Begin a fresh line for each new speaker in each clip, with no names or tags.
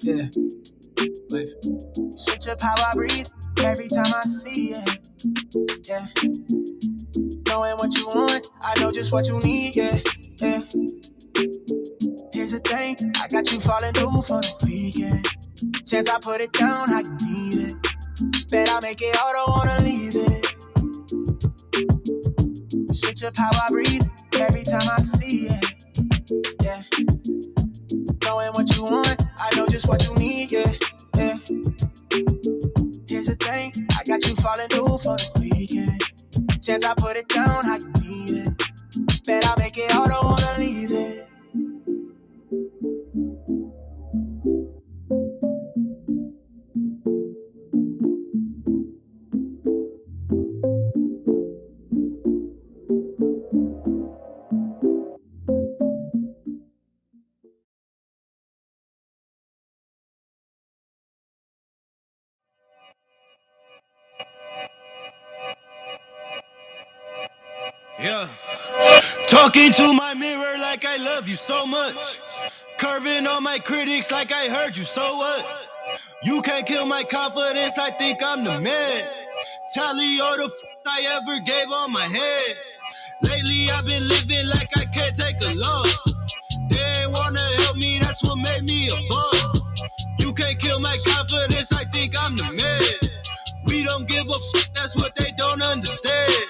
Yeah, wave. Switch up how I breathe every time I see it. Yeah, knowing what you want, I know just what you need. Yeah, yeah. Here's the thing, I got you falling through for the weekend. Chance I put it down how you need it. Bet I make it hard, don't wanna leave it. Switch up how I breathe every time I see it. Yeah, knowing what you want, I know just what you need. Yeah, yeah. Here's the thing, I got you falling through for the weekend. Chance I put it down how you need it. Bet I make it hard, don't wanna leave it.
Yeah. Talking to my mirror like I love you so much. Curving on my critics like I heard you, so what? You can't kill my confidence, I think I'm the man. Tally all the I ever gave on my head. Lately I've been living like I can't take a loss. They ain't wanna help me, that's what made me a boss. You can't kill my confidence, I think I'm the man. We don't give a that's what they don't understand.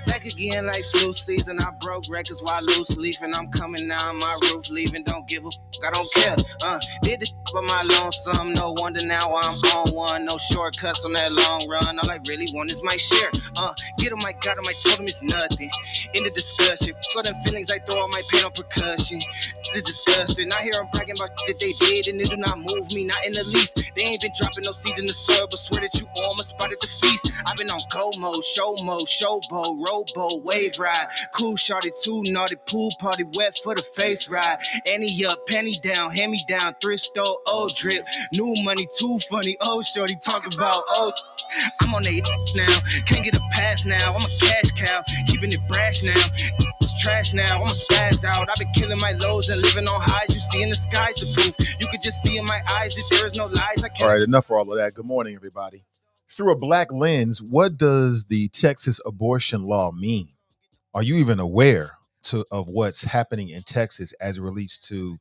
Back again like flu season. I broke records while loose leafing. I'm coming down my roof, leaving. Don't give a I don't care. Did the for my lonesome. No wonder now I'm on one. No shortcuts on that long run. All I really want is my share. Get on my God, on my totem is nothing. In the discussion, got them feelings I throw all my pain on percussion. It's disgusting. I hear them bragging about that they did, and it do not move me, not in the least. They ain't been dropping no seeds in the soil, but swear that you almost spotted the feast. I've been on go mode, showboat, rowboat, wave ride. Cool shorty, too naughty, pool party, wet for the face ride. Annie up, penny down, hand me down, thrift store, old drip. New money, too funny, old shorty, talk about old. I'm on they now, can't get a pass now. I'm a cash cow, keeping it brash now. It's trash now, I'ma spaz out. I've been killing my lows and living on highs. You see in the skies the proof. You could just see in my eyes that there is no lies. I can't.
All right, enough for all of that. Good morning, everybody. Through a black lens, what does the Texas abortion law mean? Are you even aware of what's happening in Texas as it relates to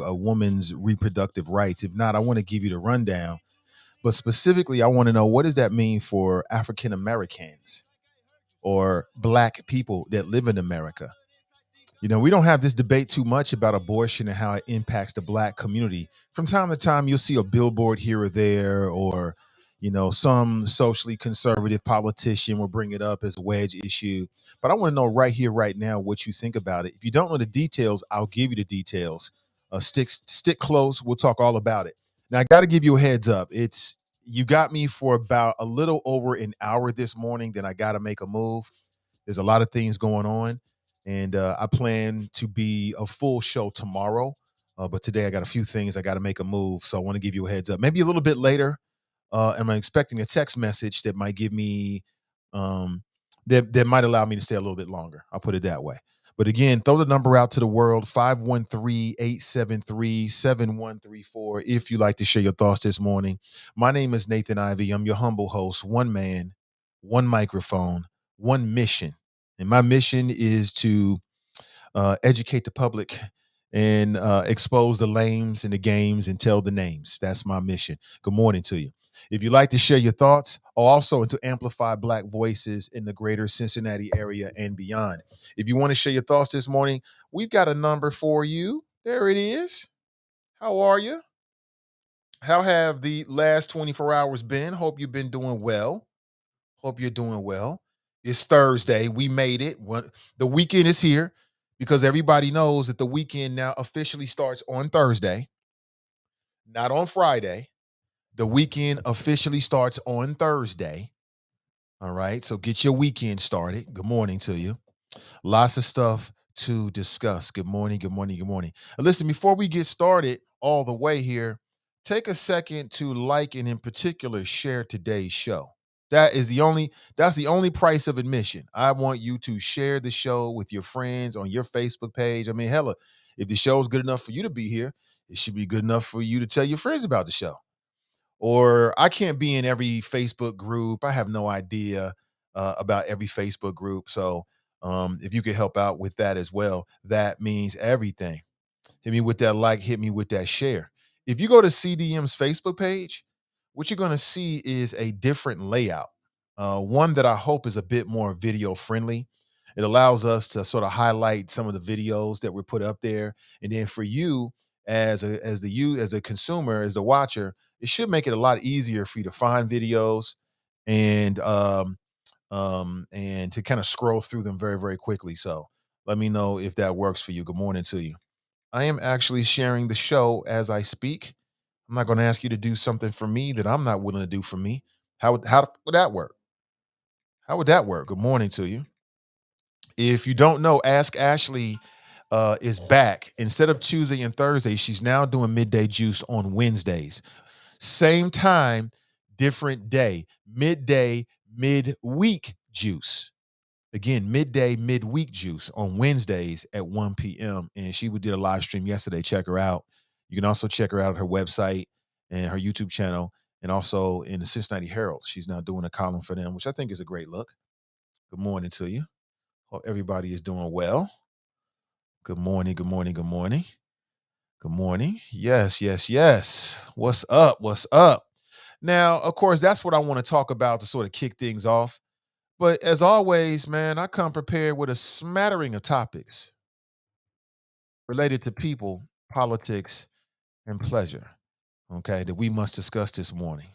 a woman's reproductive rights? If not, I want to give you the rundown. But specifically, I want to know, what does that mean for African Americans or black people that live in America? You know, we don't have this debate too much about abortion and how it impacts the black community. From time to time, you'll see a billboard here or there, or, you know, some socially conservative politician will bring it up as a wedge issue. But I want to know right here, right now, what you think about it. If you don't know the details, I'll give you the details. Stick close. We'll talk all about it. Now, I got to give you a heads up. You got me for about a little over an hour this morning. Then I got to make a move. There's a lot of things going on. And I plan to be a full show tomorrow. But today I got a few things I got to make a move. So I want to give you a heads up. Maybe a little bit later, am I expecting a text message that might give me, that might allow me to stay a little bit longer. I'll put it that way. But again, throw the number out to the world, 513-873-7134, if you'd like to share your thoughts this morning. My name is Nathan Ivey. I'm your humble host. One man, one microphone, one mission. And my mission is to educate the public and expose the lames and the games and tell the names. That's my mission. Good morning to you. If you'd like to share your thoughts, or also to amplify Black voices in the greater Cincinnati area and beyond. If you want to share your thoughts this morning, we've got a number for you. There it is. How are you? How have the last 24 hours been? Hope you've been doing well. Hope you're doing well. It's Thursday. We made it. The weekend is here, because everybody knows that the weekend now officially starts on Thursday, not on Friday. The weekend officially starts on Thursday. All right. So get your weekend started. Good morning to you. Lots of stuff to discuss. Good morning. Good morning. Good morning. Listen, before we get started all the way here, take a second to like and in particular share today's show. That's the only price of admission. I want you to share the show with your friends on your Facebook page. I mean, hella, If the show is good enough for you to be here, it should be good enough for you to tell your friends about the show. Or I can't be in every Facebook group. I have no idea about every Facebook group. So if you could help out with that as well, that means everything. Hit me with that like, hit me with that share. If you go to CDM's Facebook page, what you're going to see is a different layout. One that I hope is a bit more video friendly. It allows us to sort of highlight some of the videos that were put up there, and then for you as a consumer, as the watcher, it should make it a lot easier for you to find videos and and to kind of scroll through them very, very quickly. So let me know if that works for you. Good morning to you. I am actually sharing the show as I speak. I'm not going to ask you to do something for me that I'm not willing to do for me. How would that work? How would that work? Good morning to you. If you don't know, Ask Ashley is back. Instead of Tuesday and Thursday, she's now doing midday juice on Wednesdays. Same time, different day. Midday, midweek juice. Again, midday, midweek juice on Wednesdays at 1 p.m. And she did a live stream yesterday. Check her out. You can also check her out at her website and her YouTube channel, and also in the Cincinnati Herald. She's now doing a column for them, which I think is a great look. Good morning to you. Hope everybody is doing well. Good morning, good morning, good morning. Good morning. Yes, yes, yes. What's up? What's up? Now, of course, that's what I want to talk about to sort of kick things off. But as always, man, I come prepared with a smattering of topics related to people, politics, and pleasure, okay, that we must discuss this morning.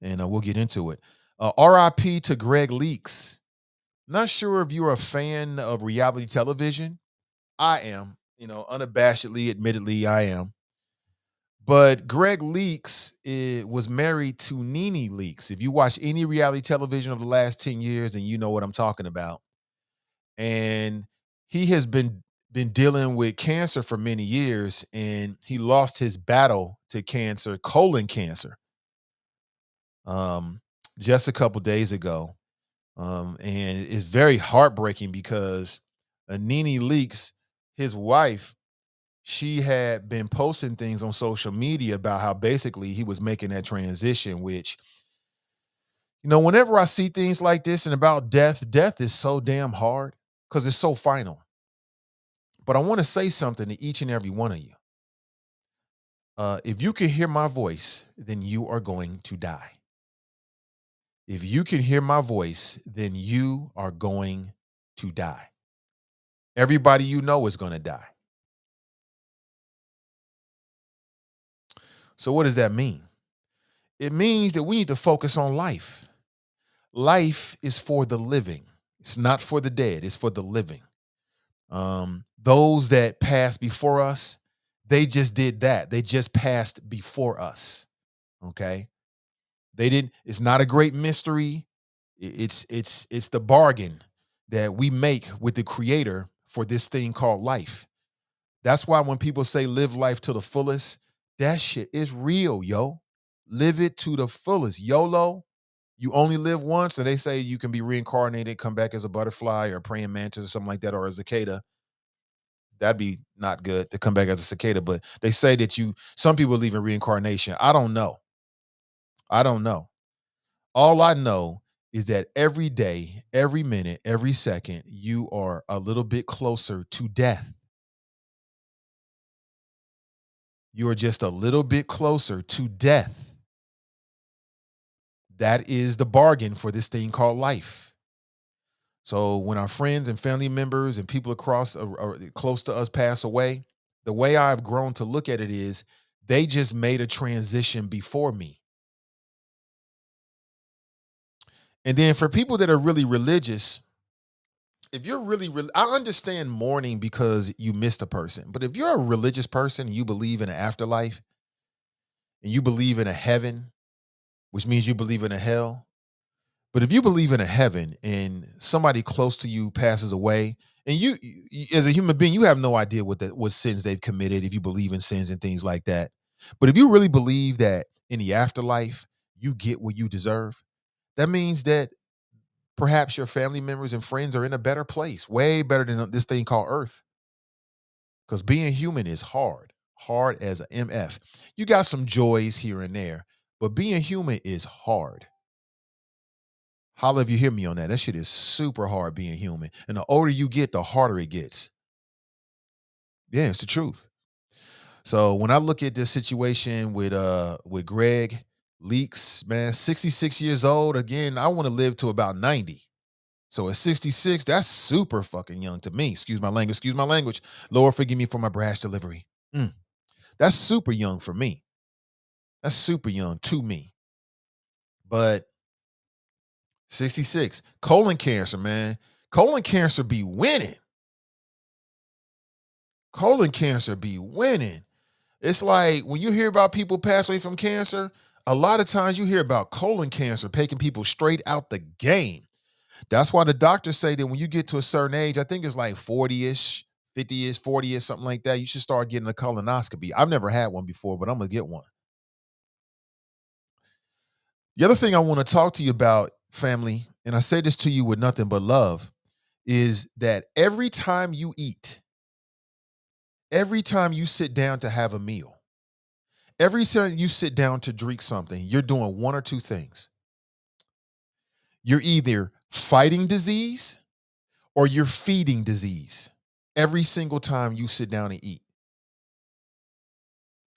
And we'll get into it. RIP to Greg Leaks. Not sure if you're a fan of reality television. I am, unabashedly, admittedly, I am. But Greg Leaks was married to Nene Leaks. If you watch any reality television of the last 10 years, then you know what I'm talking about. And he has been dealing with cancer for many years, and he lost his battle to cancer, colon cancer, um, just a couple days ago. And it's very heartbreaking because Nene Leaks, his wife, she had been posting things on social media about how basically he was making that transition, which, whenever I see things like this and about death is so damn hard because it's so final. But I want to say something to each and every one of you. If you can hear my voice, then you are going to die. If you can hear my voice, then you are going to die. Everybody you know is going to die. So what does that mean? It means that we need to focus on life. Life is for the living. It's not for the dead. It's for the living. Those that passed before us, they just did that. They just passed before us. Okay. They didn't, it's not a great mystery. It's the bargain that we make with the creator for this thing called life. That's why when people say live life to the fullest, that shit is real, yo. Live it to the fullest. YOLO, you only live once. And they say you can be reincarnated, come back as a butterfly or a praying mantis or something like that, or a cicada. That'd be not good to come back as a cicada. But they say that some people believe in reincarnation. I don't know. I don't know. All I know is that every day, every minute, every second, you are a little bit closer to death. You are just a little bit closer to death. That is the bargain for this thing called life. So when our friends and family members and people across or close to us pass away, the way I've grown to look at it is they just made a transition before me. And then for people that are really religious, if you're I understand mourning because you missed a person, but if you're a religious person and you believe in an afterlife and you believe in a heaven, which means you believe in a hell, but if you believe in a heaven and somebody close to you passes away, and you as a human being, you have no idea what sins they've committed if you believe in sins and things like that. But if you really believe that in the afterlife you get what you deserve, that means that perhaps your family members and friends are in a better place, way better than this thing called Earth. because being human is hard as a MF. You got some joys here and there, but being human is hard. Holla if you hear me on that. That shit is super hard being human. And the older you get, the harder it gets. Yeah, it's the truth. So when I look at this situation with Greg Leaks, man, 66 years old. Again, I want to live to about 90. So at 66, that's super fucking young to me. Excuse my language. Lord, forgive me for my brash delivery. That's super young for me. That's super young to me. But 66, colon cancer, man. Colon cancer be winning. Colon cancer be winning. It's like when you hear about people pass away from cancer, a lot of times you hear about colon cancer taking people straight out the game. That's why the doctors say that when you get to a certain age, I think it's like 40-ish, 50-ish, 40-ish, something like that, you should start getting a colonoscopy. I've never had one before, but I'm going to get one. The other thing I want to talk to you about, family, and I say this to you with nothing but love, is that every time you eat, every time you sit down to have a meal, every time you sit down to drink something, you're doing one or two things. You're either fighting disease or you're feeding disease every single time you sit down and eat.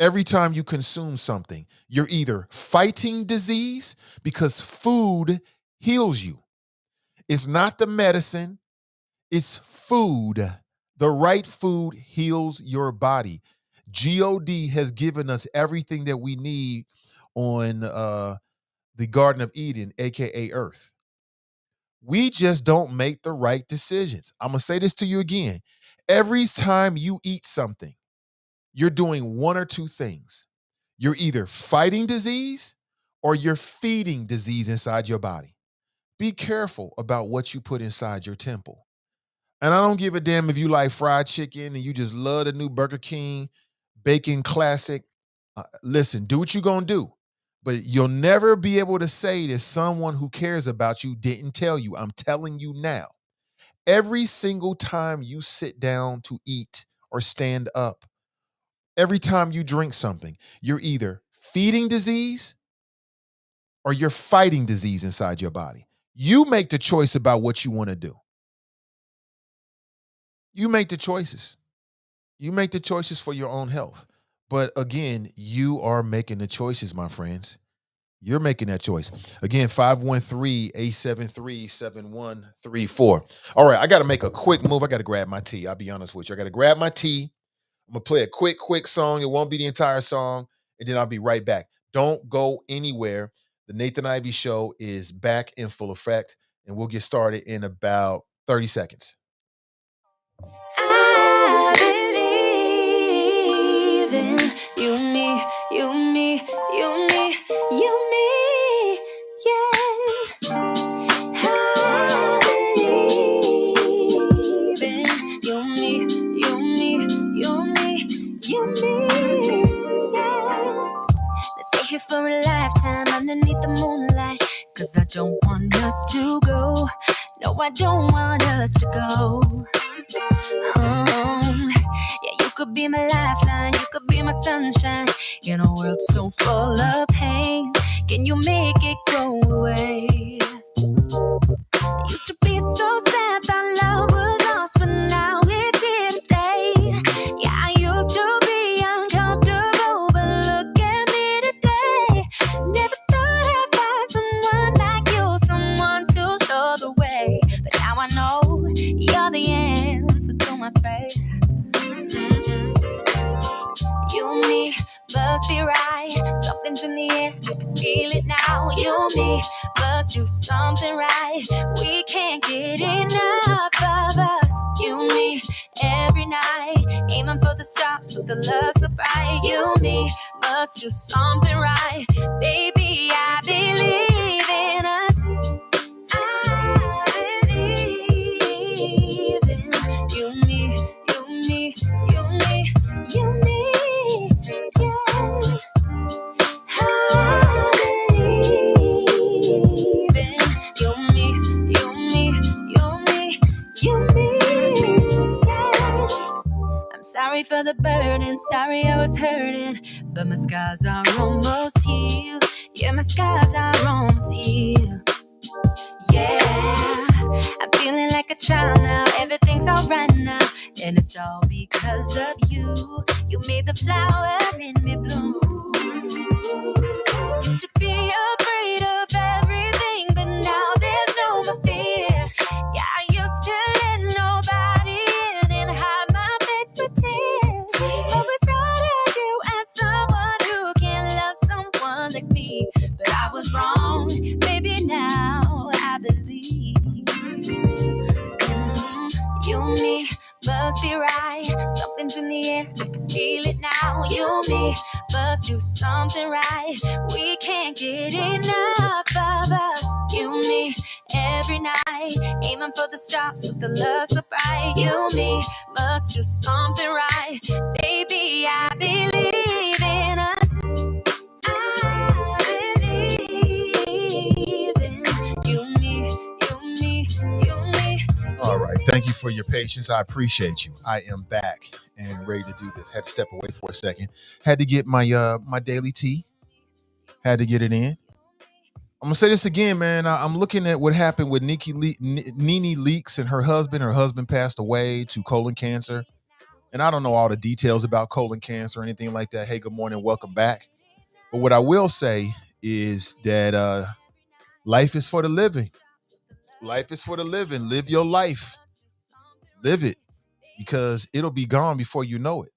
Every time you consume something, you're either fighting disease because food heals you. It's not the medicine, it's food. The right food heals your body. God has given us everything that we need on the Garden of Eden, aka Earth. We just don't make the right decisions. I'm going to say this to you again. Every time you eat something, you're doing one or two things. You're either fighting disease or you're feeding disease inside your body. Be careful about what you put inside your temple. And I don't give a damn if you like fried chicken and you just love the new Burger King Bacon Classic. Listen, do what you're going to do. But you'll never be able to say that someone who cares about you didn't tell you. I'm telling you now. Every single time you sit down to eat or stand up, every time you drink something, you're either feeding disease or you're fighting disease inside your body. You make the choice about what you want to do. You make the choices. You make the choices for your own health. But again, you are making the choices, my friends. You're making that choice. Again, 513-873-7134. All right, I got to make a quick move. I got to grab my tea. I'll be honest with you. I got to grab my tea. I'm going to play a quick song. It won't be the entire song, and then I'll be right back. Don't go anywhere. The Nathan Ivey Show is back in full effect, and we'll get started in about 30 seconds.
I believe in you, me, you, me, you, me, you, me, yeah. I believe in you, me, you, me, you, me, you, me, yeah. Let's stay here for a lifetime underneath the moonlight, 'cause I don't want us to go. No, I don't want us to go. Yeah, you could be my lifeline, you could be my sunshine in a world so full of pain. Can you make it go away? It used to be so sad that love was lost, but now it's here to stay. Yeah, I used to be uncomfortable, but look at me today. Never thought I'd find someone like you, someone to show the way. But now I know you're the answer to my prayer. You and me must be right. Something's in the air, I can feel it now. You and me must do something right. We can't get enough of us. You and me every night, aiming for the stars with the love so bright. You and me must do something right. Baby, I believe in us. I believe in you and me, you and me, you and me, you and me, yeah. I believe in you and me, you and me, you and me, you and me, yeah. I'm sorry Sorry for the burden, sorry I was hurting, but my scars are almost healed. Yeah, my scars are almost healed. Yeah, I'm feeling like a child now. Everything's alright now, and it's all because of you. You made the flower in me bloom. Used to be afraid of everything, but now there's no more fear. Yeah, I used to let nobody in and hide my face with tears. But we thought of you as someone who can love someone like me. But I was wrong, baby, now I believe. You and me must be right. Something's in the air, I can feel it now. You and me must do something right. We can't get enough of us. You and me every night, aiming for the stars with the love so bright. You and me must do something right. Baby, I believe in us. I believe in you and me, you and me, you and me.
All right. Thank you for your patience. I appreciate you. I am back and ready to do this. Had to step away for a second. Had to get my my daily tea. Had to get it in. I'm gonna say this again, man. I'm looking at what happened with Nene Leakes and her husband. Her husband passed away to colon cancer, and I don't know all the details about colon cancer or anything like that. Hey, good morning, welcome back. But what I will say is that life is for the living. Life is for the living. Live your life. Live it, because it'll be gone before you know it.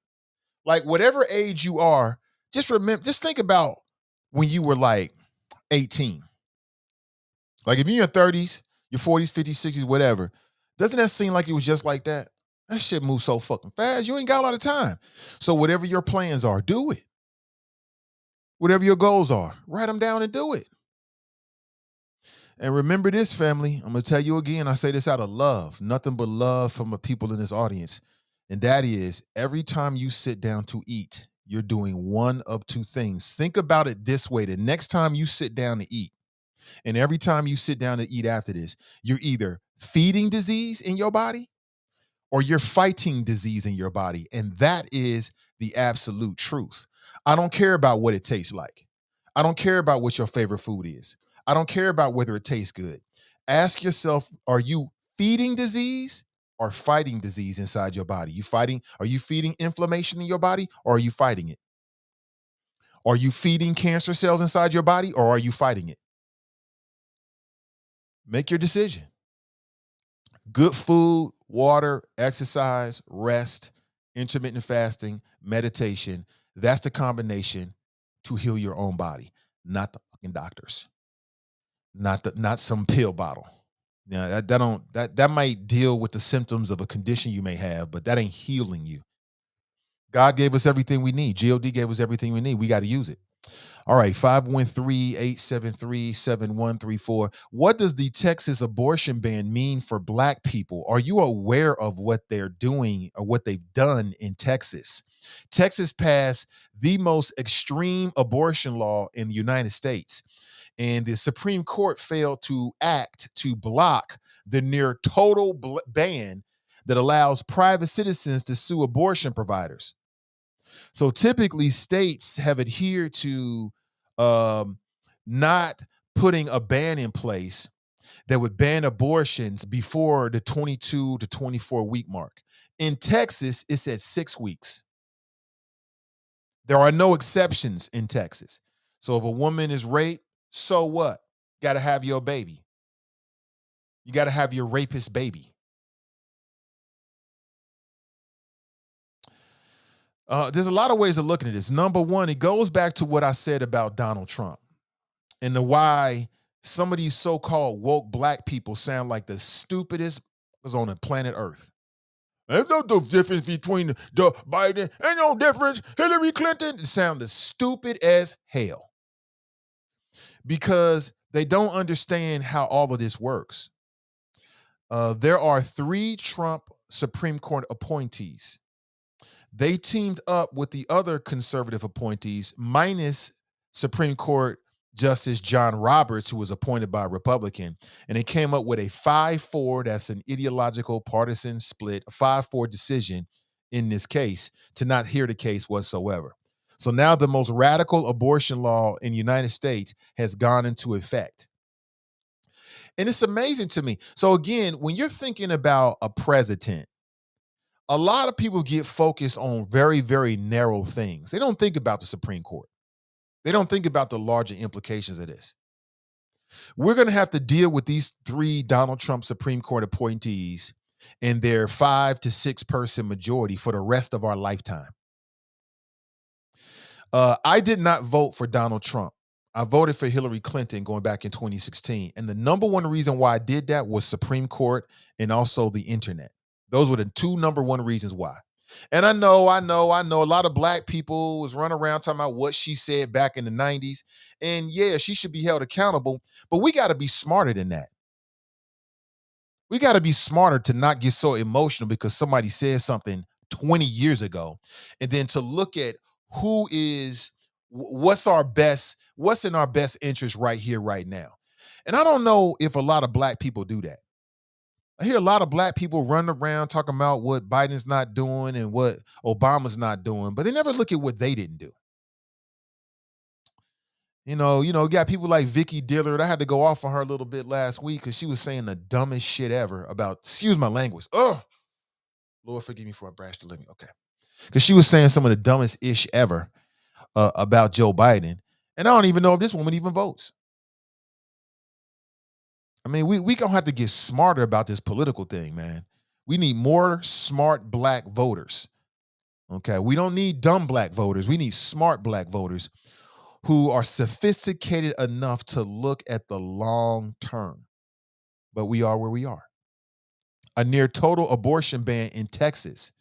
Like whatever age you are, just think about when you were like 18. Like if you're in your 30s, your 40s, 50s, 60s, whatever, doesn't that seem like it was just like that? That shit moves so fucking fast. You ain't got a lot of time. So whatever your plans are, do it. Whatever your goals are, write them down and do it. And remember this, family. I'm going to tell you again, I say this out of love, nothing but love from the people in this audience. And that is, every time you sit down to eat, you're doing one of two things. Think about it this way. The next time you sit down to eat, and every time you sit down to eat after this, you're either feeding disease in your body or you're fighting disease in your body. And that is the absolute truth. I don't care about what it tastes like. I don't care about what your favorite food is. I don't care about whether it tastes good. Ask yourself, are you feeding disease or fighting disease inside your body? Are you feeding inflammation in your body, or are you fighting it? Are you feeding cancer cells inside your body, or are you fighting it? Make your decision. Good food, water, exercise, rest, intermittent fasting, meditation. That's the combination to heal your own body, not the fucking doctors. Not some pill bottle. Now that might deal with the symptoms of a condition you may have, but that ain't healing you. God gave us everything we need. God gave us everything we need. We got to use it. All right, 513-873-7134. What does the Texas abortion ban mean for Black people? Are you aware of what they're doing or what they've done in Texas? Texas passed the most extreme abortion law in the United States, and the Supreme Court failed to act to block the near total ban that allows private citizens to sue abortion providers. So typically, states have adhered to not putting a ban in place that would ban abortions before the 22 to 24 week mark. In Texas, it's at 6 weeks. There are no exceptions in Texas. So if a woman is raped, so what? Got to have your baby. You got to have your rapist baby. There's a lot of ways of looking at this. Number one, it goes back to what I said about Donald Trump and the why some of these so-called woke Black people sound like the stupidest was on the planet Earth. There's no difference between Joe Biden. Ain't no difference. Hillary Clinton sound as stupid as hell because they don't understand how all of this works. There are 3 Trump Supreme Court appointees. They teamed up with the other conservative appointees, minus Supreme Court Justice John Roberts, who was appointed by a Republican, and they came up with a 5-4, that's an ideological partisan split, a 5-4 decision in this case to not hear the case whatsoever. So now the most radical abortion law in the United States has gone into effect. And it's amazing to me. So again, when you're thinking about a president, a lot of people get focused on very, very narrow things. They don't think about the Supreme Court. They don't think about the larger implications of this. We're going to have to deal with these 3 Donald Trump Supreme Court appointees and their 5 to 6 person majority for the rest of our lifetime. I did not vote for Donald Trump. I voted for Hillary Clinton going back in 2016. And the number one reason why I did that was Supreme Court and also the internet. Those were the 2 number 1 reasons why. And I know a lot of black people was running around talking about what she said back in the 90s. And yeah, she should be held accountable, but we got to be smarter than that. We got to be smarter to not get so emotional because somebody said something 20 years ago, and then to look at what's in our best interest right here, right now. And I don't know if a lot of black people do that. I hear a lot of black people running around talking about what Biden's not doing and what Obama's not doing, but they never look at what they didn't do. You got people like Vicky Dillard. I had to go off on her a little bit last week because she was saying the dumbest shit ever about, excuse my language. Oh, Lord, forgive me for I brashed the living. Okay. Because she was saying some of the dumbest ish ever about Joe Biden. And I don't even know if this woman even votes. I mean, we going to have to get smarter about this political thing, man. We need more smart black voters. Okay. We don't need dumb black voters. We need smart black voters who are sophisticated enough to look at the long term. But we are where we are. A near total abortion ban in Texas.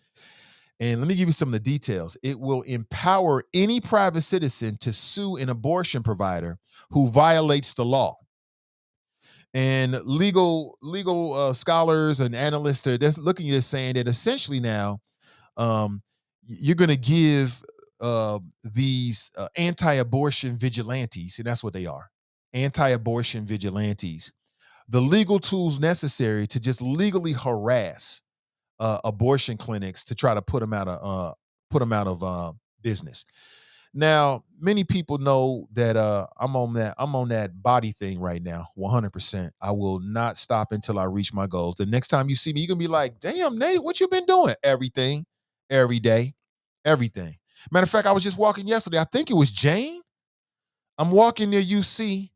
And let me give you some of the details. It will empower any private citizen to sue an abortion provider who violates the law. And legal scholars and analysts are looking at this saying that essentially now you're going to give these anti-abortion vigilantes, and that's what they are, anti-abortion vigilantes, the legal tools necessary to just legally harass abortion clinics to try to put them out of business. Now, many people know that I'm on that body thing right now, 100%. I will not stop until I reach my goals. The next time you see me, you're gonna be like, "Damn, Nate, what you been doing?" Everything, every day, everything. Matter of fact, I was just walking yesterday. I think it was Jane. I'm walking near UC,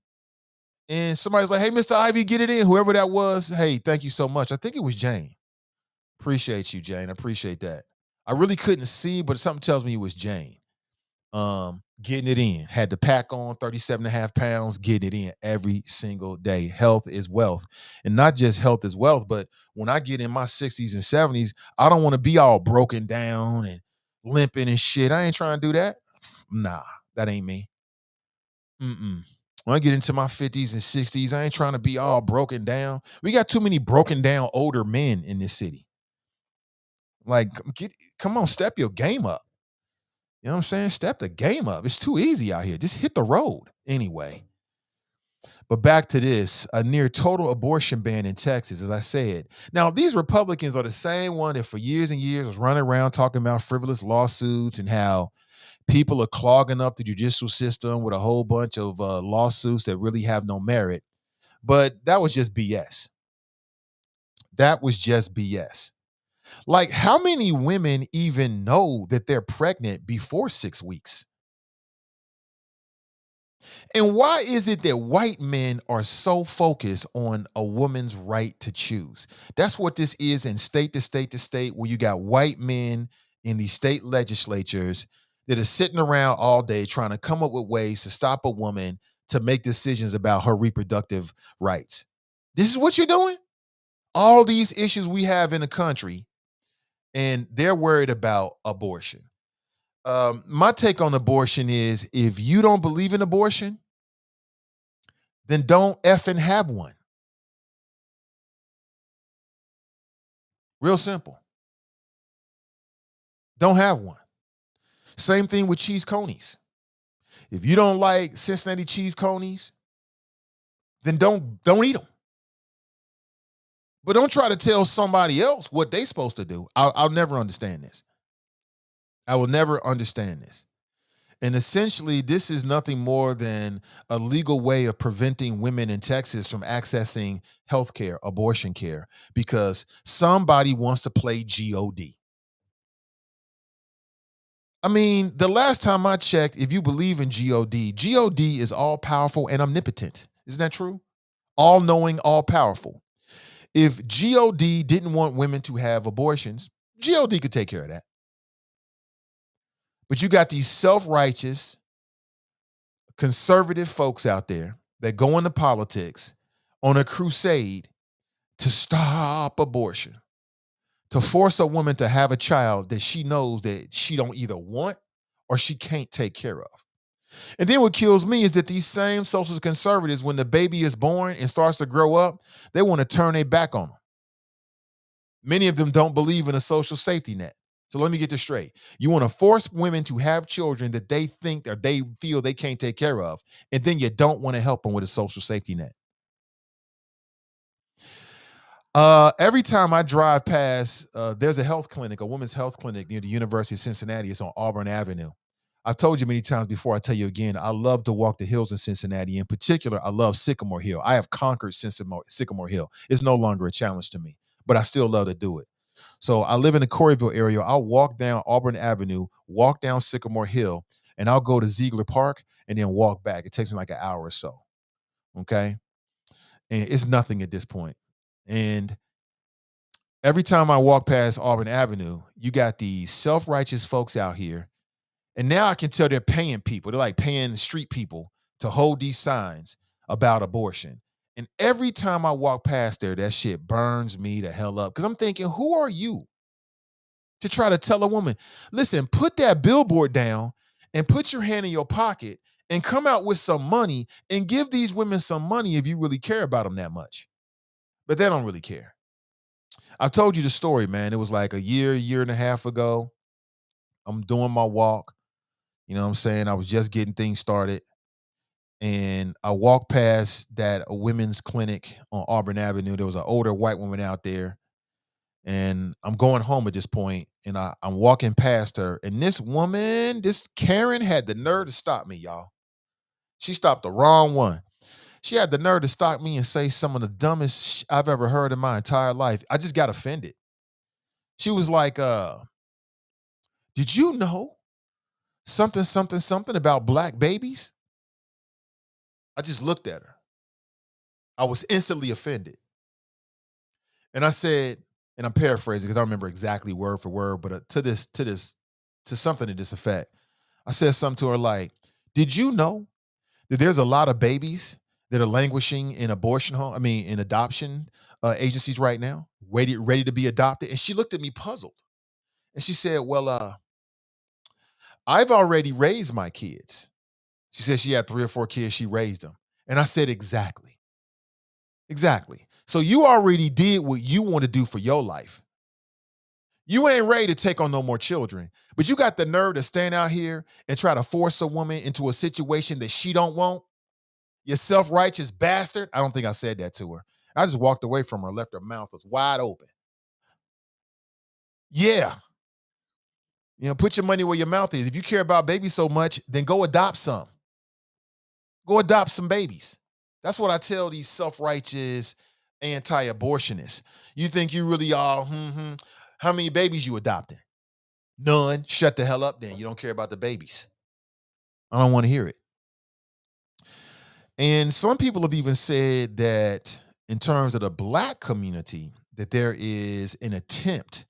and somebody's like, "Hey, Mr. Ivey, get it in." Whoever that was, hey, thank you so much. I think it was Jane. Appreciate you, Jane. I appreciate that. I really couldn't see, but something tells me it was Jane. Getting it in. Had the pack on, 37 and a half pounds, getting it in every single day. Health is wealth. And not just health is wealth, but when I get in my 60s and 70s, I don't want to be all broken down and limping and shit. I ain't trying to do that. Nah, that ain't me. When I get into my 50s and 60s, I ain't trying to be all broken down. We got too many broken down older men in this city. Like, come on, step your game up. You know what I'm saying? Step the game up. It's too easy out here. Just hit the road anyway. But back to this, a near total abortion ban in Texas, as I said. Now, these Republicans are the same one that for years and years was running around talking about frivolous lawsuits and how people are clogging up the judicial system with a whole bunch of lawsuits that really have no merit. But that was just BS. That was just BS. Like, how many women even know that they're pregnant before 6 weeks? And why is it that white men are so focused on a woman's right to choose? That's what this is in state to state to state, where you got white men in these state legislatures that are sitting around all day trying to come up with ways to stop a woman to make decisions about her reproductive rights. This is what you're doing? All these issues we have in the country, and they're worried about abortion. My take on abortion is, if you don't believe in abortion, then don't effing have one. Real simple. Don't have one. Same thing with cheese conies. If you don't like Cincinnati cheese conies, then don't eat them. But don't try to tell somebody else what they're supposed to do. I'll never understand this. I will never understand this. And essentially, this is nothing more than a legal way of preventing women in Texas from accessing health care, abortion care, because somebody wants to play God. I mean, the last time I checked, if you believe in God, God is all powerful and omnipotent. Isn't that true? All knowing, all powerful. If God didn't want women to have abortions, God could take care of that. But you got these self-righteous, conservative folks out there that go into politics on a crusade to stop abortion, to force a woman to have a child that she knows that she don't either want or she can't take care of. And then what kills me is that these same social conservatives, when the baby is born and starts to grow up, they want to turn their back on them. Many of them don't believe in a social safety net. So let me get this straight. You want to force women to have children that they think or they feel they can't take care of, and then you don't want to help them with a social safety net. Every time I drive past, there's a health clinic, a women's health clinic near the University of Cincinnati. It's on Auburn Avenue. I've told you many times before, I tell you again, I love to walk the hills in Cincinnati. In particular, I love Sycamore Hill. I have conquered Sycamore Hill. It's no longer a challenge to me, but I still love to do it. So I live in the Coreyville area. I'll walk down Auburn Avenue, walk down Sycamore Hill, and I'll go to Ziegler Park and then walk back. It takes me like an hour or so. Okay. And it's nothing at this point. And every time I walk past Auburn Avenue, you got these self-righteous folks out here. And now I can tell they're paying people. They're like paying street people to hold these signs about abortion. And every time I walk past there, that shit burns me the hell up. Because I'm thinking, who are you to try to tell a woman, listen, put that billboard down and put your hand in your pocket and come out with some money and give these women some money if you really care about them that much. But they don't really care. I've told you the story, man. It was like a year and a half ago. I'm doing my walk. You know what I'm saying? I was just getting things started. And I walked past that a women's clinic on Auburn Avenue. There was an older white woman out there. And I'm going home at this point, and I'm walking past her. And this woman, this Karen, had the nerve to stop me, y'all. She stopped the wrong one. She had the nerve to stop me and say some of the dumbest I've ever heard in my entire life. I just got offended. She was like, did you know something about black babies? I just looked at her. I was instantly offended. And I said, and I'm paraphrasing because I don't remember exactly word for word, but to something to this effect. I said something to her like, did you know that there's a lot of babies that are languishing in in adoption agencies right now, ready to be adopted? And she looked at me puzzled. And she said, well, I've already raised my kids. She said she had 3 or 4 kids. She raised them. And I said, exactly. So you already did what you want to do for your life. You ain't ready to take on no more children, but you got the nerve to stand out here and try to force a woman into a situation that she don't want. You self-righteous bastard. I don't think I said that to her. I just walked away from her, left her mouth was wide open. Yeah. Put your money where your mouth is. If you care about babies so much, then go adopt some. Go adopt some babies. That's what I tell these self-righteous anti-abortionists. You think you really are, how many babies you adopting? None. Shut the hell up then. You don't care about the babies. I don't want to hear it. And some people have even said that in terms of the black community, that there is an attempt,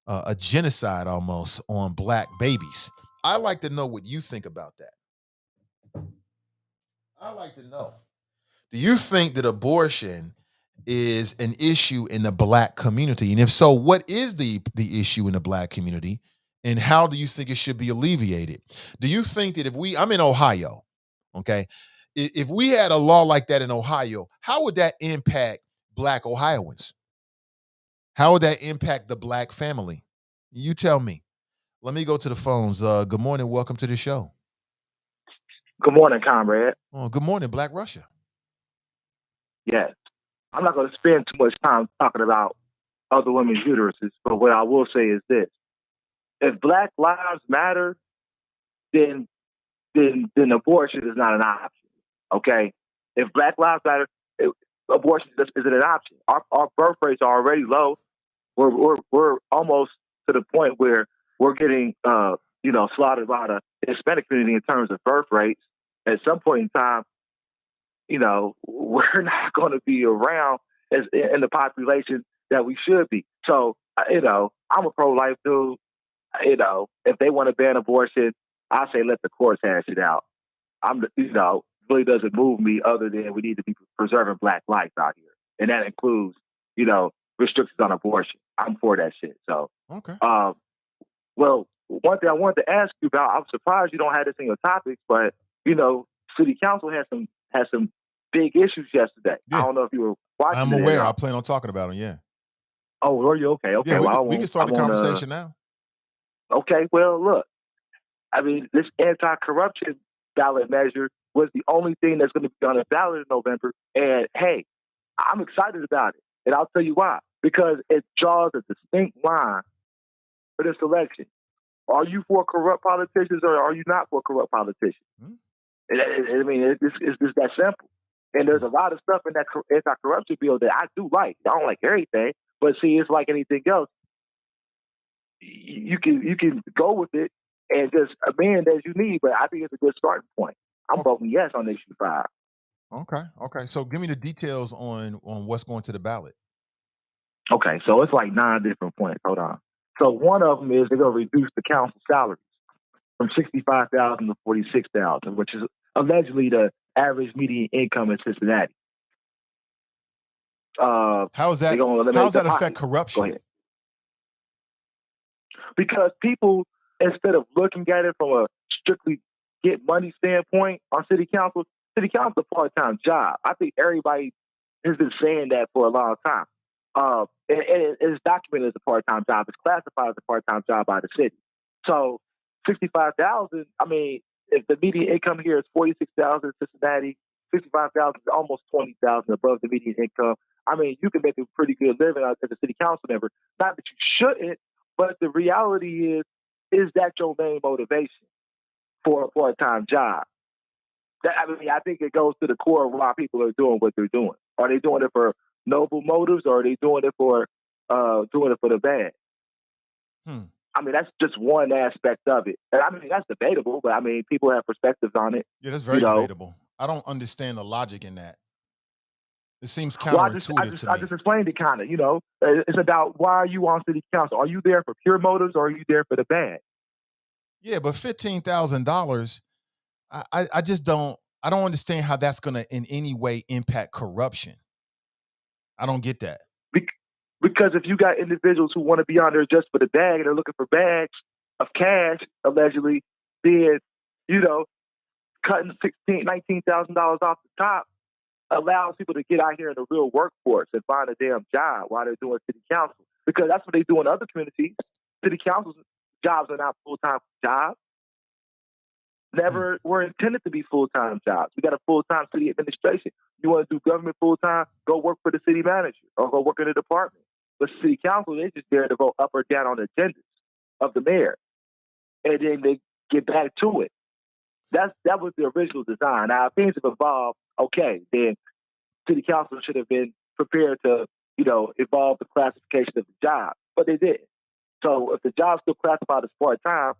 a genocide almost on black babies. I'd like to know what you think about that. I'd like to know. Do you think that abortion is an issue in the black community? And if so, what is the issue in the black community? And how do you think it should be alleviated? Do you think that I'm in Ohio, okay? If we had a law like that in Ohio, how would that impact black Ohioans? How would that impact the black family? You tell me. Let me go to the phones. Good morning. Welcome to the show.
Good morning, comrade.
Oh, good morning, Black Russia.
Yes. I'm not going to spend too much time talking about other women's uteruses, but what I will say is this. if Black Lives Matter, then then abortion is not an option. Okay, if Black Lives Matter, abortion isn't an option. Our birth rates are already low. We're almost to the point where we're getting slaughtered by the Hispanic community in terms of birth rates. At some point in time, we're not going to be around as in the population that we should be. So, I'm a pro-life dude. If they want to ban abortion, I say let the courts hash it out. Really doesn't move me other than we need to be preserving Black life out here. And that includes, restrictions on abortion. I'm for that shit. So,
okay.
Well, one thing I wanted to ask you about, I'm surprised you don't have this in your topics, but, City Council had some big issues yesterday.
Yeah.
I don't know if you were watching.
I'm aware. I plan on talking about them. Yeah.
Oh, are you okay? Okay.
Yeah, we can start the conversation now.
Okay. Well, look, I mean, this anti-corruption ballot measure was the only thing that's going to be on the ballot in November. And hey, I'm excited about it. And I'll tell you why. Because it draws a distinct line for this election. Are you for corrupt politicians or are you not for corrupt politicians? Mm-hmm. It's just that simple. And there's a lot of stuff in that anti-corruption bill that I do like. I don't like everything, but see, it's like anything else. You can go with it and just amend as you need, but I think it's a good starting point. I'm voting yes on issue 5.
Okay. So give me the details on what's going to the ballot.
Okay, so it's like 9 different points. Hold on. So one of them is they're going to reduce the council salaries from $65,000 to $46,000, which is allegedly the average median income in Cincinnati.
How does that affect corruption?
Go ahead. Because people, instead of looking at it from a strictly get money standpoint on city council is a part-time job. I think everybody has been saying that for a long time. And it's documented as a part-time job. It's classified as a part-time job by the city. So $65,000, I mean, if the median income here is $46,000 in Cincinnati, $65,000 is almost $20,000 above the median income. I mean, you can make a pretty good living as a city council member. Not that you shouldn't, but the reality is that your main motivation for a part-time job? I think it goes to the core of why people are doing what they're doing. Are they doing it for noble motives, or are they doing it for the bad? I mean, that's just one aspect of it. And I mean, that's debatable, but I mean, people have perspectives on it.
Yeah, that's very debatable. I don't understand the logic in that. It seems counterintuitive to me.
I just explained it kind of, It's about, why are you on city council? Are you there for pure motives, or are you there for the bad?
Yeah, but $15,000, I just don't understand how that's going to in any way impact corruption. I don't get that.
Because if you got individuals who want to be on there just for the bag and they're looking for bags of cash, allegedly, then, cutting $19,000 off the top allows people to get out here in the real workforce and find a damn job while they're doing city council. Because that's what they do in other communities. City council's jobs are not full-time jobs. Never were intended to be full-time jobs. We got a full-time city administration. You want to do government full-time, go work for the city manager or go work in the department. But city council, they're just there to vote up or down on the agendas of the mayor. And then they get back to it. That was the original design. Now, if things have evolved, okay, then city council should have been prepared to, evolve the classification of the job. But they didn't. So if the job's still classified as part-time,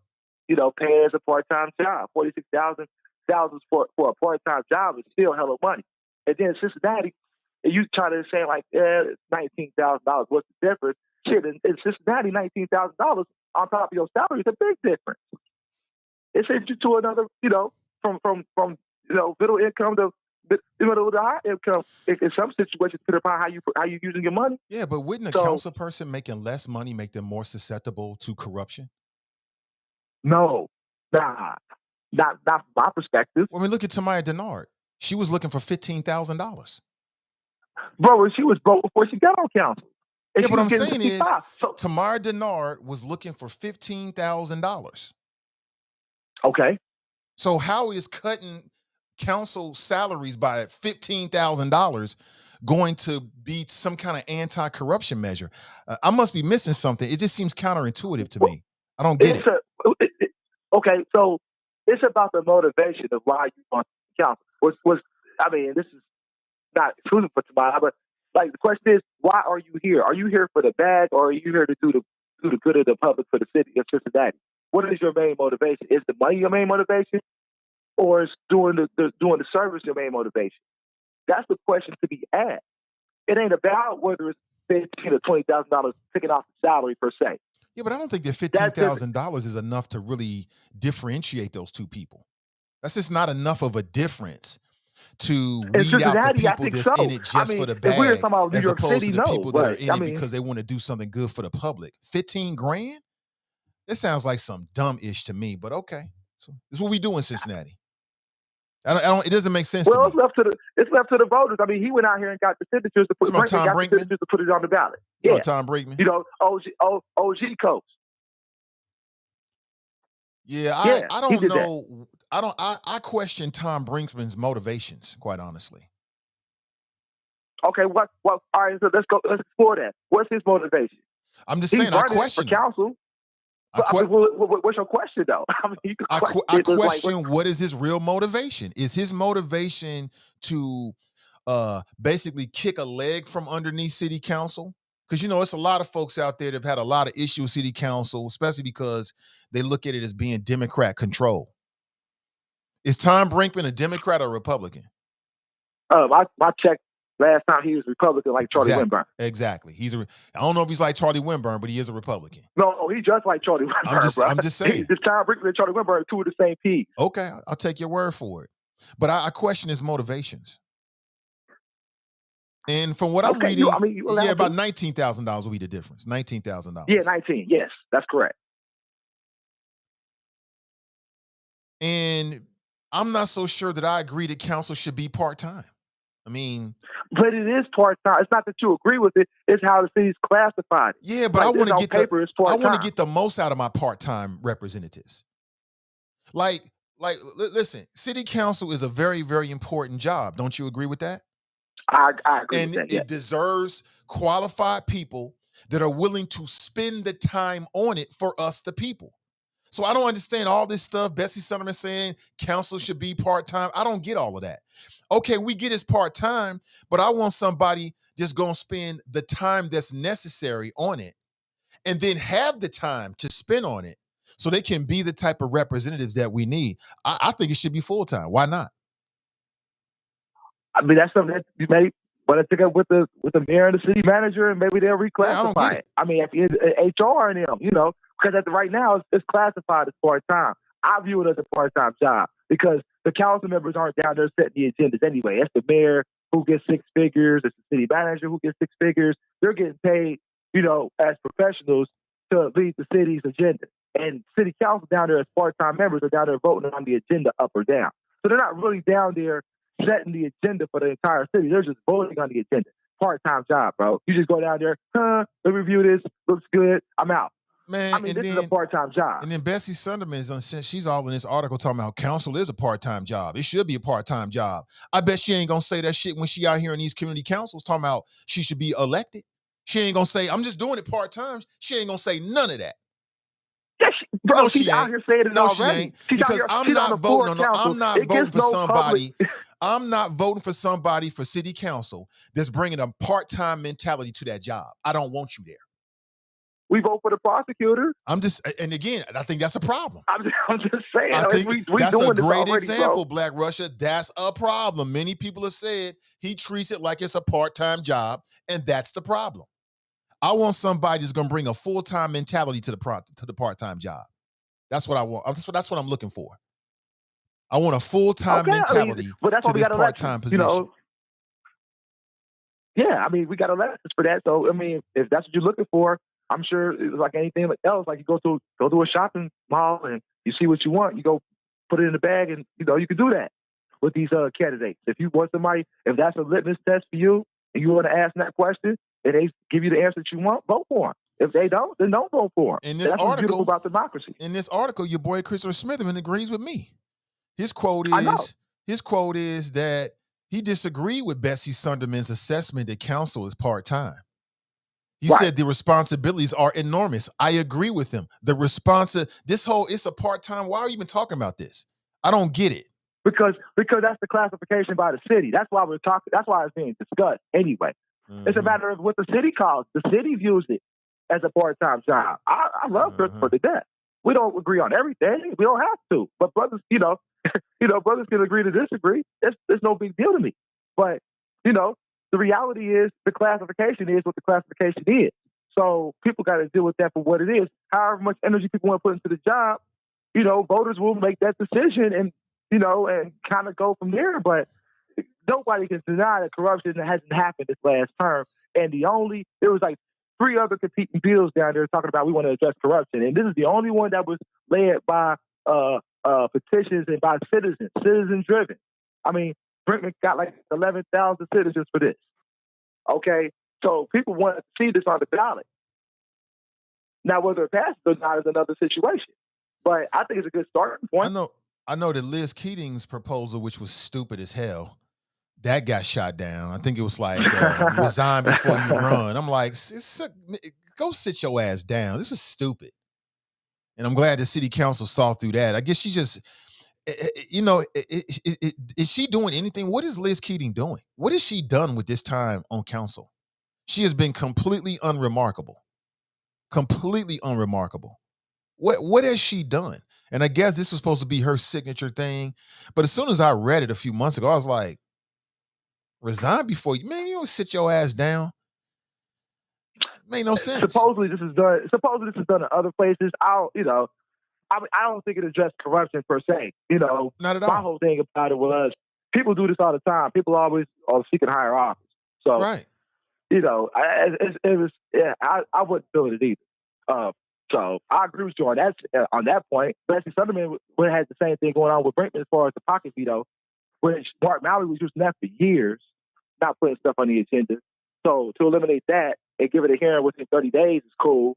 pay it as a part-time job. $46,000 for a part-time job is still hella money. And then in Cincinnati, you try to say like, $19,000. What's the difference? Shit, in Cincinnati, $19,000 on top of your salary is a big difference. It sends you to another, from middle income to the high income. In some situations, depending upon how you using your money.
Yeah, but wouldn't a council person making less money make them more susceptible to corruption?
No, not from my perspective.
Well, I mean, look at Tamaya Denard. She was looking for $15,000.
Bro, she was broke before she got on council.
Yeah, what I'm saying is, Tamara Denard was looking for $15,000.
Okay.
So how is cutting council salaries by $15,000 going to be some kind of anti-corruption measure? I must be missing something. It just seems counterintuitive to me. I don't get it.
Okay, so it's about the motivation of why you want the council. I mean, this is not exclusive for tomorrow, but like the question is, why are you here? Are you here for the bag, or are you here to do the good of the public for the city of Cincinnati? What is your main motivation? Is the money your main motivation, or is doing the service your main motivation? That's the question to be asked. It ain't about whether it's $15,000 or $20,000 taken off the salary per se.
Yeah, but I don't think that $15,000 is enough to really differentiate those two people. That's just not enough of a difference to weed out the people that's in it just for the
if we were
bag,
talking about New
as
York
opposed
City,
to the people that are in it
mean,
because they want to do something good for the public. 15 grand? That sounds like some dumb-ish to me, but okay. So this is what we do in Cincinnati. I don't. It doesn't make sense to me.
It's left to the voters. I mean, he went out here and got the signatures to put
Tom Brinkman?
the signatures to put it on the ballot. Yeah,
Tom Brinkman.
You know, OG coach.
Yeah, I don't know. I question Tom Brinkman's motivations, quite honestly.
Okay, what? All right, so let's explore that. What's his motivation?
I'm just saying, I question
for council. What's your question, though? I mean,
I question what is his real motivation? Is his motivation to basically kick a leg from underneath city council? Because, you know, it's a lot of folks out there that have had a lot of issues with city council, especially because they look at it as being Democrat control. Is Tom Brinkman a Democrat or Republican?
I checked last time he was Republican, like Charlie Winburn.
Exactly. I don't know if he's like Charlie Winburn, but he is a Republican.
No, he's just like Charlie Winburn.
I'm just saying.
This Tom Brinkman and Charlie Winburn are two of the same peas.
Okay, I'll take your word for it. But I question his motivations. And from what I'm reading, about $19,000 will be the difference. $19,000.
Yeah, 19. Yes, that's correct.
And I'm not so sure that I agree that council should be part-time. I mean,
but it is part-time. It's not that you agree with it. It's how the city's classified.
Yeah, but I want to get the most out of my part-time representatives. Listen, city council is a very, very important job. Don't you agree with that?
I agree
and
with that,
it deserves qualified people that are willing to spend the time on it for us, the people. So I don't understand all this stuff. Bessie Sunderman saying council should be part-time. I don't get all of that. Okay, we get it's part-time, but I want somebody just going to spend the time that's necessary on it and then have the time to spend on it so they can be the type of representatives that we need. I think it should be full-time. Why not?
I mean, that's something that you may want to take up with the mayor and the city manager, and maybe they'll reclassify it. I mean, if it's HR and them, you know, because right now it's classified as part-time. I view it as a part-time job because the council members aren't down there setting the agendas anyway. It's the mayor who gets 6 figures. It's the city manager who gets 6 figures. They're getting paid, you know, as professionals to lead the city's agenda. And city council down there as part-time members are down there voting on the agenda up or down. So they're not really down there setting the agenda for the entire city. They're just voting on the agenda. Part-time job, bro. You just go down there, let me review this, looks good, I'm out.
Man,
I mean, this is a part-time job.
And then Bessie Sunderman she's all in this article talking about council is a part-time job. It should be a part-time job. I bet she ain't gonna say that shit when she out here in these community councils talking about she should be elected. She ain't gonna say, I'm just doing it part-time. She ain't gonna say none of that.
Yeah, bro, she's out here saying it already.
She ain't. Because I'm not voting for somebody for city council that's bringing a part-time mentality to that job. I don't want you there.
We vote for the prosecutor.
And again, I think that's a problem.
I'm just saying.
I think that's a great example,
bro.
Black Russia. That's a problem. Many people have said he treats it like it's a part-time job, and that's the problem. I want somebody that's going to bring a full-time mentality to the part-time job. That's what I want. That's what I'm looking for. I want a full-time mentality to this part-time position. You know,
yeah, I mean, we got elections for that. So, I mean, if that's what you're looking for, I'm sure it's like anything else. Like you go to a shopping mall and you see what you want, you go put it in the bag, and you know you can do that with these candidates. If you want somebody, if that's a litmus test for you, and you want to ask that question, and they give you the answer that you want, vote for them. If they don't, then don't vote for them. That's what's beautiful about democracy.
In this article, your boy Christopher Smitherman agrees with me. His quote is that he disagreed with Bessie Sunderman's assessment that council is part-time. He said the responsibilities are enormous. I agree with him. It's a part-time. Why are you even talking about this? I don't get it.
Because that's the classification by the city. That's why we're talking. That's why it's being discussed anyway. Mm-hmm. It's a matter of what the city calls. The city views it as a part-time job. I love Christopher to death. We don't agree on everything. We don't have to. But brothers, brothers can agree to disagree. It's no big deal to me. But the reality is the classification is what the classification is. So people got to deal with that for what it is. However much energy people want to put into the job, voters will make that decision and kind of go from there. But nobody can deny that corruption hasn't happened this last term. And there was like 3 other competing bills down there talking about we want to address corruption. And this is the only one that was led by petitions and by citizen driven. I mean, Brinkman got like 11,000 citizens for this. Okay? So people want to see this on the ballot. Now, whether it passes or not is another situation. But I think it's a good starting point.
I know that Liz Keating's proposal, which was stupid as hell, that got shot down. I think it was like resign before you run. I'm like, go sit your ass down. This is stupid. And I'm glad the city council saw through that. I guess she just, is she doing anything? What is Liz Keating doing? What has she done with this time on council? She has been completely unremarkable. Completely unremarkable. What has she done? And I guess this was supposed to be her signature thing. But as soon as I read it a few months ago, I was like, resign before you, man, you don't sit your ass down. It made no sense.
Supposedly this is done in other places. I don't think it addressed corruption per se.
Not at all.
My whole thing about it was people do this all the time. People always are seeking higher office. So,
right.
I wouldn't feel it either. So I agree with you on that point. Bessie Sunderman had the same thing going on with Brinkman as far as the pocket veto, which Mark Mallory was using that for years, not putting stuff on the agenda. So to eliminate that and give it a hearing within 30 days is cool.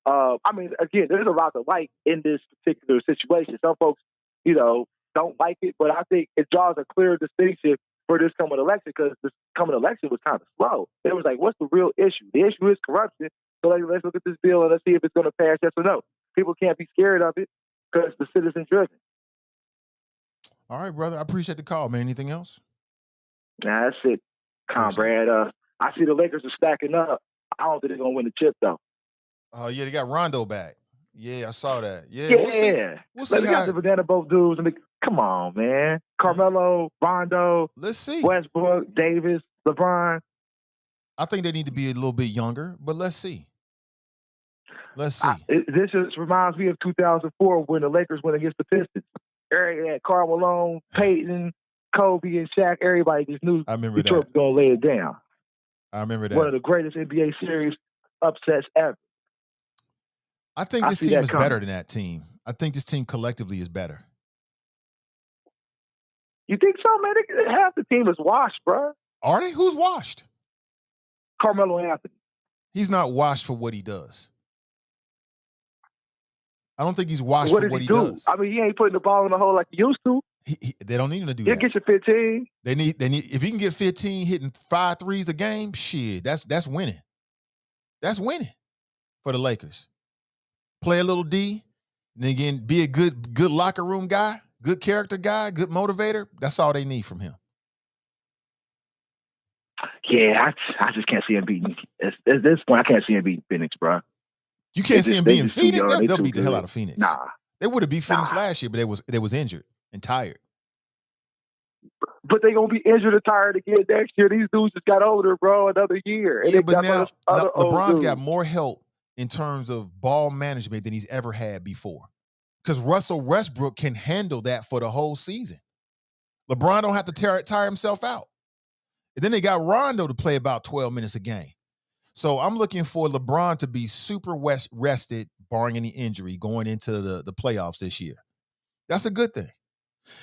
Again, there's a lot to like in this particular situation. Some folks, don't like it, but I think it draws a clear distinction for this coming election because this coming election was kind of slow. It was like, what's the real issue? The issue is corruption. So let's look at this bill and let's see if it's going to pass, yes or no. People can't be scared of it because the citizen driven.
All right, brother. I appreciate the call, man. Anything else?
Nah, that's it, comrade. I see the Lakers are stacking up. I don't think they're going to win the chip, though.
Oh, yeah, they got Rondo back. Yeah, I saw that. Yeah.
We'll see. They got the banana boat dudes. Come on, man. Carmelo, Rondo.
Let's see.
Westbrook, Davis, LeBron.
I think they need to be a little bit younger, but let's see. Let's see.
This just reminds me of 2004 when the Lakers went against the Pistons. Everybody had Karl Malone, Peyton, Kobe, and Shaq. Everybody just knew Detroit was going to lay it down.
I remember that.
One of the greatest NBA series upsets ever.
I think this team is better than that team. I think this team collectively is better.
You think so, man? Half the team is washed, bro.
Are they? Who's washed?
Carmelo Anthony.
He's not washed for what he does. I don't think he's washed for what he does.
I mean, he ain't putting the ball in the hole like he used to.
They don't need him to do
that. He'll get you 15.
They need. If he can get 15, hitting 5 threes a game, shit, that's winning. That's winning for the Lakers. Play a little D, and again, be a good locker room guy, good character guy, good motivator. That's all they need from him.
Yeah, I just can't see him beating. At this point, I can't see him beating Phoenix, bro.
You can't see him beating Phoenix? They'll beat the hell out of Phoenix.
Nah.
They would have beat Phoenix last year, but they was injured and tired.
But they going to be injured and tired again next year. These dudes just got older, bro, another year. And
yeah, but now LeBron's got more help in terms of ball management than he's ever had before. Because Russell Westbrook can handle that for the whole season. LeBron don't have to tire himself out. And then they got Rondo to play about 12 minutes a game. So I'm looking for LeBron to be super rested, barring any injury, going into the playoffs this year. That's a good thing.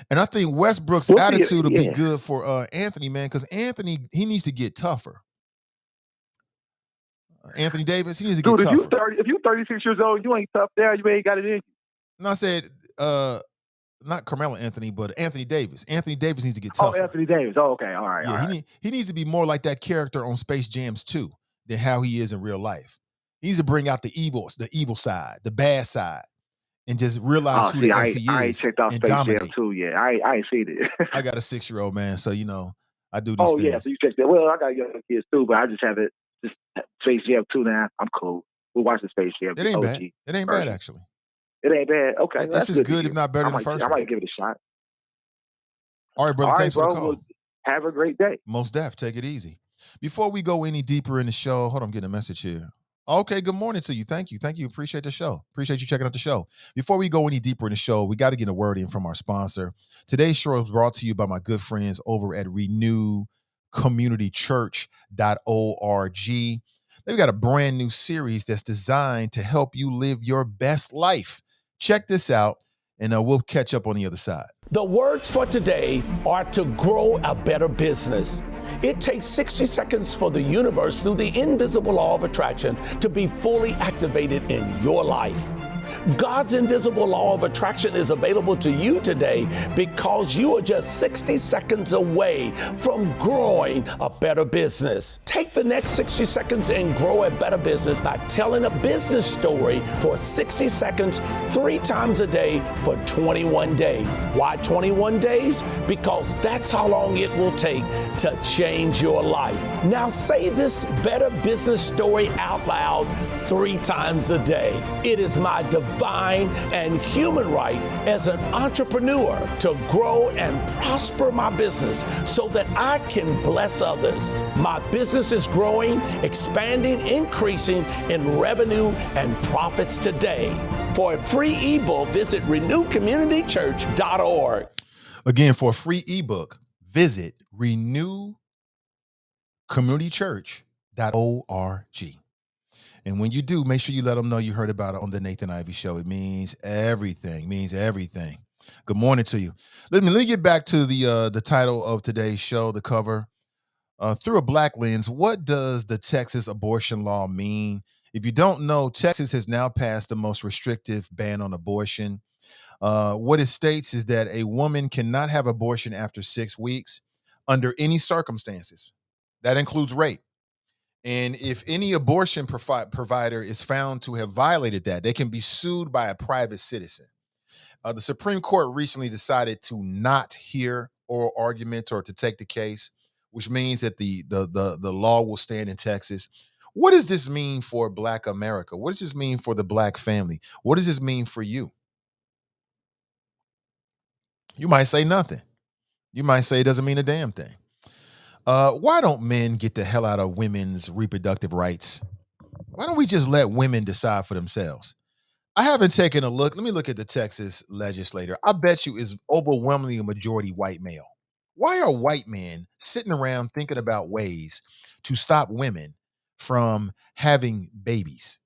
And I think Westbrook's attitude will be good for Anthony, man, because Anthony, he needs to get tougher. Anthony Davis, he needs to get tougher.
If you're 36 years old, you ain't tough there. You ain't got it in you.
No, I said not Carmelo Anthony, but Anthony Davis. Anthony Davis needs to get tougher.
Oh, Anthony Davis. Oh, okay. All right.
Yeah,
all right.
He needs to be more like that character on Space Jams 2. than how he is in real life. He needs to bring out the evil side, the bad side, and just realize
Oh,
who
see,
the F he
I ain't
is
checked out
and
Space Jam
dominate.
2 yet. I ain't seen it.
I got a 6-year-old, man, so I do these
Oh yeah, so
things.
you checked that. Well, I got young kids too, but I just haven't. Just Space Jam 2 now. I'm cool. We'll watch the Space Jam,
It
the
ain't bad.
OG
It ain't bad
version.
actually.
It ain't bad. Okay, well,
It's
that's
as
good to
good, if
hear.
not better than the
I
first one.
might give it a shot.
All right, brother.
All right,
Thanks for the
bro.
call.
Well, have a great day.
Most def. Take it easy. Before we go any deeper in the show, hold on, I'm getting a message here. Okay, good morning to you. Thank you. Appreciate the show. Appreciate you checking out the show. Before we go any deeper in the show, we got to get a word in from our sponsor. Today's show is brought to you by my good friends over at renewcommunitychurch.org. They've got a brand new series that's designed to help you live your best life. Check this out, and we'll catch up on the other side.
The words for today are to grow a better business. It takes 60 seconds for the universe, through the invisible law of attraction, to be fully activated in your life. God's invisible law of attraction is available to you today because you are just 60 seconds away from growing a better business. Take the next 60 seconds and grow a better business by telling a business story for 60 seconds 3 times a day for 21 days. Why 21 days? Because that's how long it will take to change your life. Now say this better business story out loud 3 times a day. It is my divine and human right as an entrepreneur to grow and prosper my business so that I can bless others. My business is growing, expanding, increasing in revenue and profits today. For a free ebook, visit renewcommunitychurch.org.
Again, for a free ebook, visit renewcommunitychurch.org. And when you do, make sure you let them know you heard about it on the Nathan Ivey Show. It means everything. Good morning to you. Let me get back to the title of today's show, the cover. Through a black lens, what does the Texas abortion law mean? If you don't know, Texas has now passed the most restrictive ban on abortion. What it states is that a woman cannot have abortion after 6 weeks under any circumstances. That includes rape. And if any abortion provider is found to have violated that, they can be sued by a private citizen. The Supreme Court recently decided to not hear oral arguments or to take the case, which means that the law will stand in Texas. What does this mean for Black America? What does this mean for the Black family? What does this mean for you? You might say nothing. You might say it doesn't mean a damn thing. Why don't men get the hell out of women's reproductive rights? Why don't we just let women decide for themselves? I haven't taken a look. Let me look at the Texas legislator. I bet you is overwhelmingly a majority white male. Why are white men sitting around thinking about ways to stop women from having babies?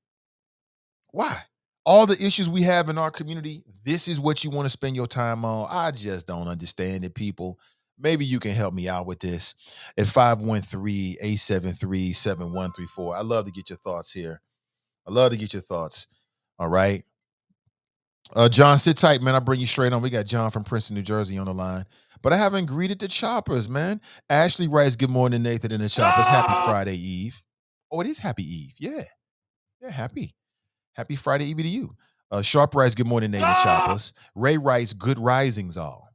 Why? All the issues we have in our community, this is what you want to spend your time on. I just don't understand it, people. Maybe you can help me out with this at 513-873-7134. I love to get your thoughts here. All right. John, sit tight, man. I'll bring you straight on. We got John from Princeton, New Jersey on the line. But I haven't greeted the choppers, man. Ashley writes, good morning, Nathan and the choppers. Happy Friday Eve. Oh, it is Happy Eve. Yeah. Yeah, happy Friday Eve to you. Sharp writes, good morning, Nathan choppers. Ray writes, good risings all.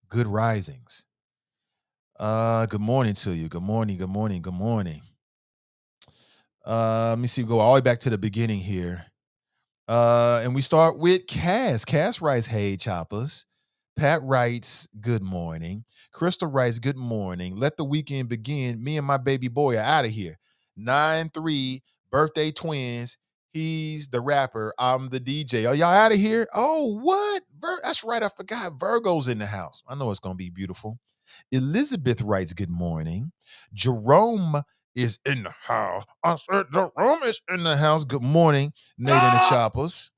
Good risings. Good morning to you. Good morning. Let me see. Go all the way back to the beginning here. And we start with Cass. Cass writes, hey, choppers. Pat writes, good morning. Crystal writes, good morning. Let the weekend begin. Me and my baby boy are out of here. 9-3, birthday twins. He's the rapper. I'm the DJ. Are y'all out of here? Oh, what? That's right. I forgot. Virgo's in the house. I know it's going to be beautiful. Elizabeth writes, good morning. Jerome is in the house. I said Jerome is in the house. Good morning, Nate and the Choppers.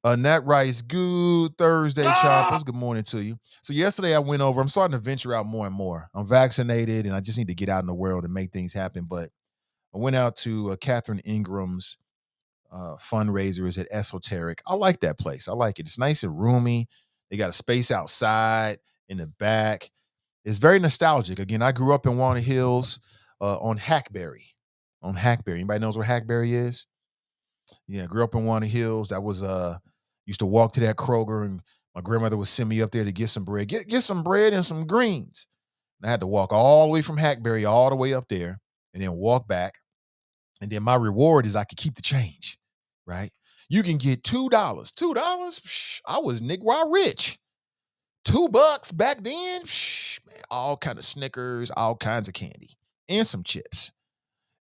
Nat writes, good Thursday, Choppers. Good morning to you. So yesterday I went over. I'm starting to venture out more and more. I'm vaccinated, and I just need to get out in the world and make things happen. But I went out to Catherine Ingram's fundraisers at Esoteric. I like that place. I like it. It's nice and roomy. They got a space outside in the back. It's very nostalgic. Again, I grew up in Walnut Hills on Hackberry. on Hackberry. Anybody knows where Hackberry is? Yeah, grew up in Walnut Hills. That was used to walk to that Kroger, and my grandmother would send me up there to get some bread. Get some bread and some greens. And I had to walk all the way from Hackberry all the way up there and then walk back. And then my reward is I could keep the change, right? You can get $2. $2? I was Negro rich. $2 back then, man, all kind of Snickers, all kinds of candy, and some chips,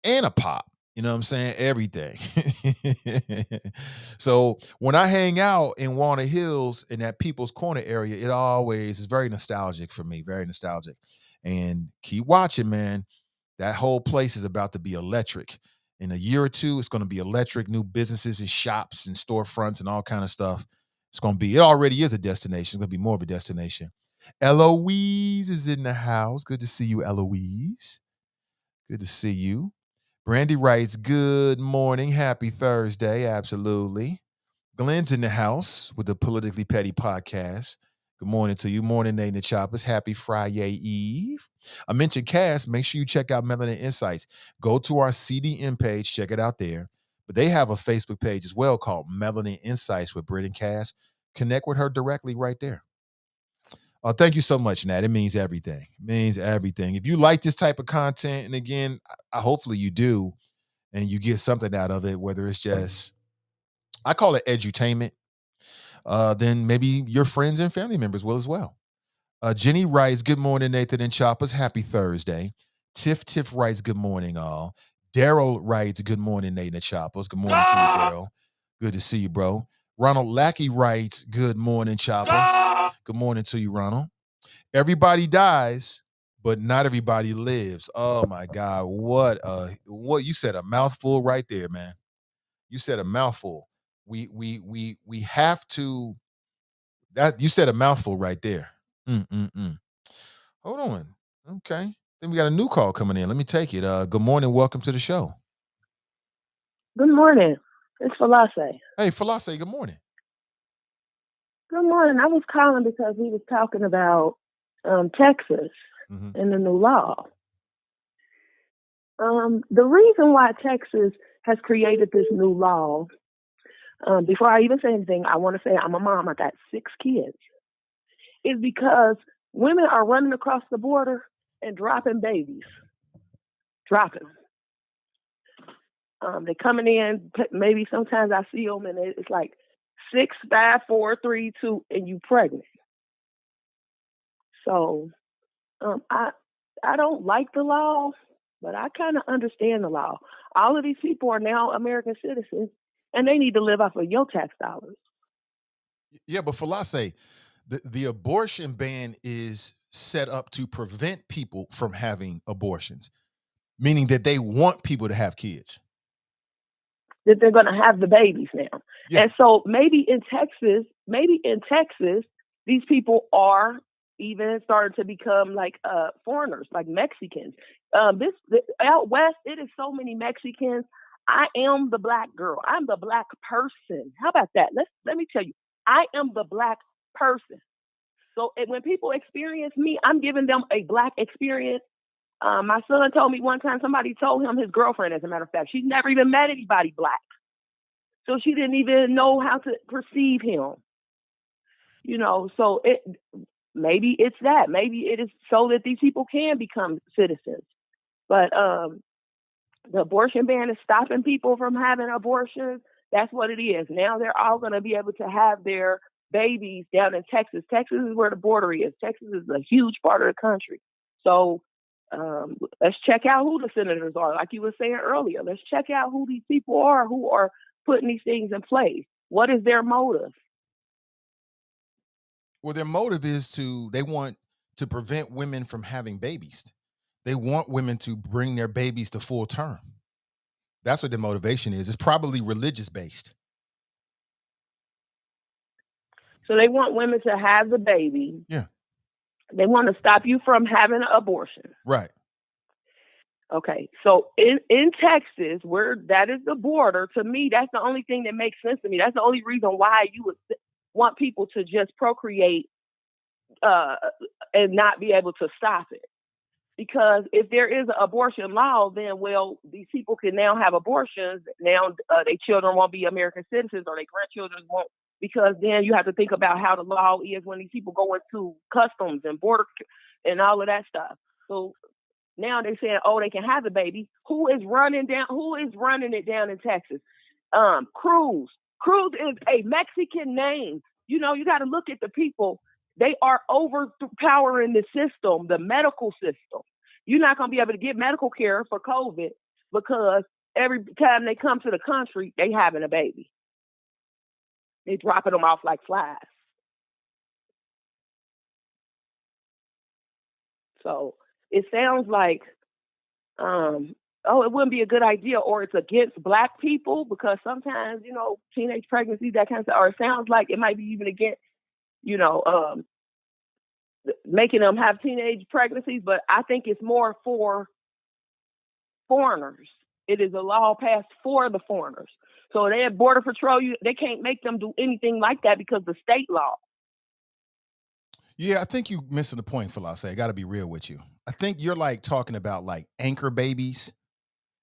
and a pop. You know what I'm saying? Everything. So when I hang out in Walnut Hills in that People's Corner area, it always is very nostalgic for me, very nostalgic. And keep watching, man. That whole place is about to be electric. In a year or two, it's going to be electric, new businesses and shops and storefronts and all kind of stuff. It already is a destination. It's going to be more of a destination. Eloise is in the house. Good to see you, Eloise. Good to see you. Brandy writes, good morning. Happy Thursday. Absolutely. Glenn's in the house with the Politically Petty podcast. Good morning to you. Morning, Nate and the Choppers. Happy Friday Eve. I mentioned Cass. Make sure you check out Melanin Insights. Go to our CDM page. Check it out there. But they have a Facebook page as well called Melanin Insights with Britt and Cass. Connect with her directly right there. Thank you so much, Nat. It means everything. It means everything. If you like this type of content, and again, hopefully you do, and you get something out of it, whether it's just, I call it edutainment, then maybe your friends and family members will as well. Jenny writes, good morning, Nathan and Choppers. Happy Thursday. Tiff writes, good morning, all. Daryl writes, good morning, Nathan and Choppers. Good morning to you, Daryl. Good to see you, bro. Ronald Lackey writes, good morning, Choppers. Good morning to you, Ronald. Everybody dies, but not everybody lives. Oh my God. What you said a mouthful right there, man. You said a mouthful. We have to, that you said a mouthful right there. Hold on. Okay. Then we got a new call coming in. Let me take it. Good morning. Welcome to the show.
Good morning. It's Falasse.
Hey, Falasse, good morning.
Good morning. I was calling because we was talking about Texas and the new law. The reason why Texas has created this new law, before I even say anything, I want to say I'm a mom. I got 6 kids. Is because women are running across the border and dropping babies. Dropping them. They're coming in, maybe sometimes I see them and it's like 6, 5, 4, 3, 2, and you pregnant. So I don't like the law, but I kind of understand the law. All of these people are now American citizens, and they need to live off of your tax dollars.
Yeah, but Falasse, the abortion ban is set up to prevent people from having abortions, meaning that they want people to have kids.
That they're going to have the babies now. Yeah. And so maybe in Texas, these people are even starting to become like foreigners, like Mexicans. Out west, it is so many Mexicans. I am the black girl. I'm the black person. How about that? Let me tell you, I am the black person. So when people experience me, I'm giving them a black experience. My son told me one time, somebody told him, his girlfriend, as a matter of fact, she's never even met anybody black. So she didn't even know how to perceive him. You know, so maybe it's that. Maybe it is so that these people can become citizens. But the abortion ban is stopping people from having abortions. That's what it is. Now they're all going to be able to have their babies down in Texas. Texas is where the border is. Texas is a huge part of the country. So let's check out who the senators are. Like you were saying earlier, let's check out who these people are who are putting these things in place. What is their motive?
Well, their motive is they want to prevent women from having babies. They want women to bring their babies to full term. That's what their motivation is. It's probably religious based.
So they want women to have the baby.
Yeah.
They want to stop you from having an abortion.
Right.
Okay. So in Texas, where that is the border, to me, that's the only thing that makes sense to me. That's the only reason why you would want people to just procreate and not be able to stop it. Because if there is an abortion law, then, well, these people can now have abortions. Now their children won't be American citizens, or their grandchildren won't, because then you have to think about how the law is when these people go into customs and border and all of that stuff. So now they're saying, oh, they can have the baby. Who is running it down in Texas? Cruz. Cruz is a Mexican name. You know, you got to look at the people. They are overpowering the system, the medical system. You're not going to be able to get medical care for COVID because every time they come to the country, they having a baby. They dropping them off like flies. So it sounds like, it wouldn't be a good idea, or it's against Black people, because sometimes, you know, teenage pregnancies, that kind of stuff, or it sounds like it might be even against, you know, making them have teenage pregnancies, but I think it's more for foreigners. It is a law passed for the foreigners. So they have Border Patrol, they can't make them do anything like that because the state law.
Yeah, I think you're missing the point, Philosophy. I got to be real with you. I think you're like talking about like anchor babies,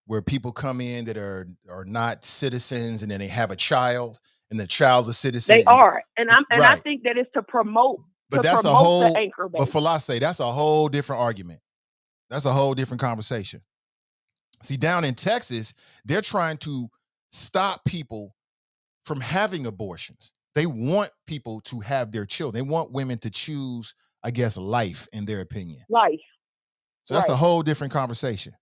where people come in that are not citizens, and then they have a child, and the child's a citizen.
They are, and I think that it's to promote.
But that's a whole.
The anchor baby.
But Philosophy, that's a whole different argument. That's a whole different conversation. See, down in Texas, they're trying to stop people from having abortions. They want people to have their children. They want women to choose, I guess, life, in their opinion.
Life.
So that's a whole different conversation.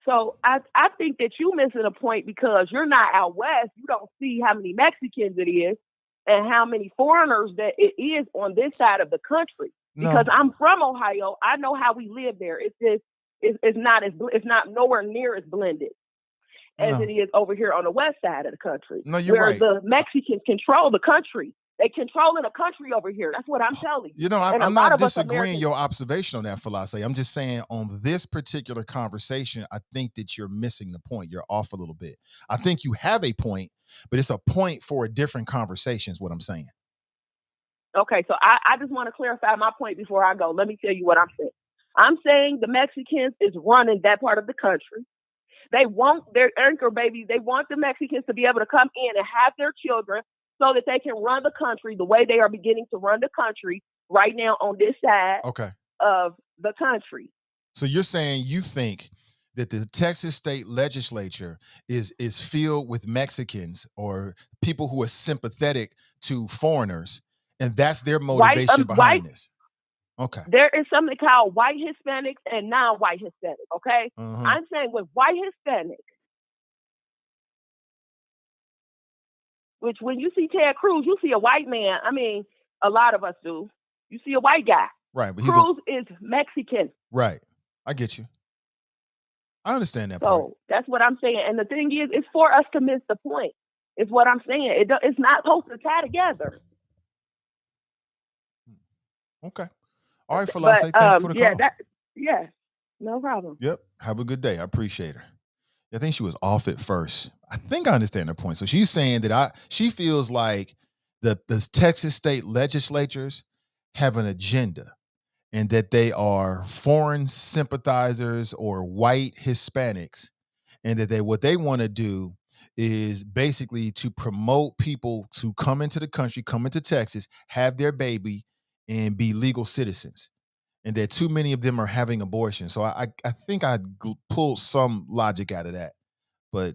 So I think that you're missing a point, because you're not out west. You don't see how many Mexicans it is and how many foreigners that it is on this side of the country. Because I'm from Ohio. I know how we live there. It's just, it's not nowhere near as blended as it is over here on the west side of the country.
No, you're right.
The Mexicans control the country. They controlling the country over here. That's what I'm telling you.
You know, I'm not disagreeing your observation on that, Philosophy. I'm just saying, on this particular conversation, I think that you're missing the point. You're off a little bit. I think you have a point, but it's a point for a different conversation is what I'm saying.
Okay, so I just want to clarify my point before I go. Let me tell you what I'm saying. I'm saying the Mexicans is running that part of the country. They want their anchor babies. They want the Mexicans to be able to come in and have their children so that they can run the country the way they are beginning to run the country right now on this side of the country.
So you're saying you think that the Texas state legislature is filled with Mexicans or people who are sympathetic to foreigners, and that's their motivation behind this? Okay.
There is something called white Hispanics and non-white Hispanic, okay? I'm saying with white Hispanic, which when you see Ted Cruz, you see a white man. I mean, a lot of us do. You see a white guy.
Right. But
Cruz is Mexican.
Right. I get you. I understand that
so
point.
That's what I'm saying. And the thing is, it's for us to miss the point. It's what I'm saying. It's not supposed to tie together.
Okay. All right, Philosophy. Thanks for the call.
Yeah, no problem.
Yep. Have a good day. I appreciate her. I think she was off at first. I think I understand her point. So she's saying that she feels like the Texas state legislatures have an agenda, and that they are foreign sympathizers or white Hispanics, and that what they want to do is basically to promote people to come into the country, come into Texas, have their baby, and be legal citizens, and that too many of them are having abortions. So I think I pulled some logic out of that, but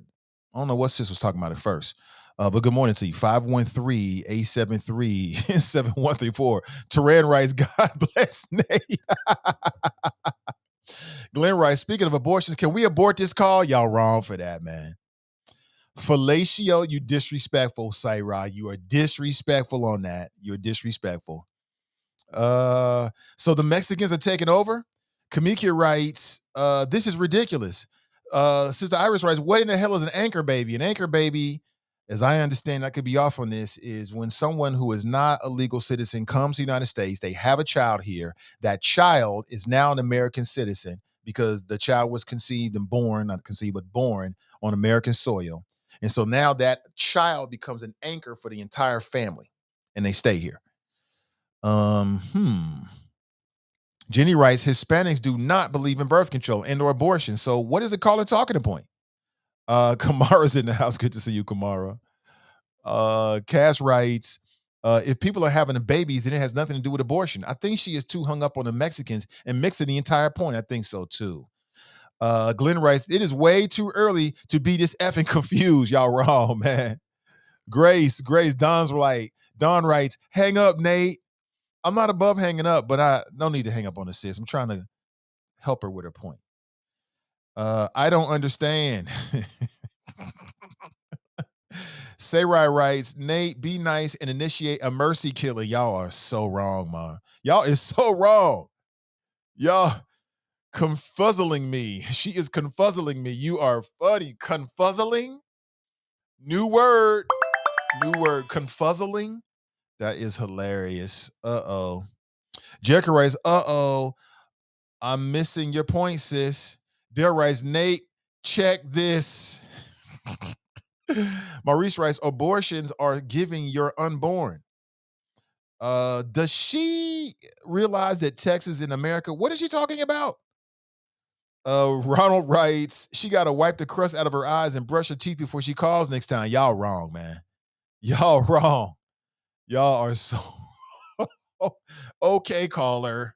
I don't know what sis was talking about at first. But good morning to you. 513-873-7134. Teran writes, God bless Nate. Glenn writes, speaking of abortions, can we abort this call? Y'all wrong for that, man. Fellatio, you disrespectful, Saira. You are disrespectful on that. You're disrespectful. So the Mexicans are taking over. Kamika writes, this is ridiculous. Sister Iris writes, what in the hell is an anchor baby? An anchor baby, as I understand, I could be off on this, is when someone who is not a legal citizen comes to the United States, they have a child here. That child is now an American citizen because the child was conceived and born, not conceived, but born on American soil. And so now that child becomes an anchor for the entire family, and they stay here. Jenny writes, Hispanics do not believe in birth control and or abortion. So what is the caller talking point? Kamara's in the house. Good to see you, Kamara. Cass writes, if people are having babies, then it has nothing to do with abortion. I think she is too hung up on the Mexicans and mixing the entire point. I think so too. Glenn writes, it is way too early to be this effing confused. Y'all wrong, man. Grace, Don writes, hang up, Nate. I'm not above hanging up, but I don't need to hang up on the sis. I'm trying to help her with her point. I don't understand. Sarai writes, Nate, be nice and initiate a mercy killing. Y'all are so wrong, man. Y'all is so wrong. Y'all confuzzling me. She is confuzzling me. You are funny. Confuzzling? New word, confuzzling. That is hilarious. Uh-oh. Jericho writes, I'm missing your point, sis. Dale writes, Nate, check this. Maurice writes, abortions are giving your unborn. Does she realize that Texas in America? What is she talking about? Ronald writes, she got to wipe the crust out of her eyes and brush her teeth before she calls next time. Y'all wrong, man. Y'all wrong. Y'all are so okay, caller.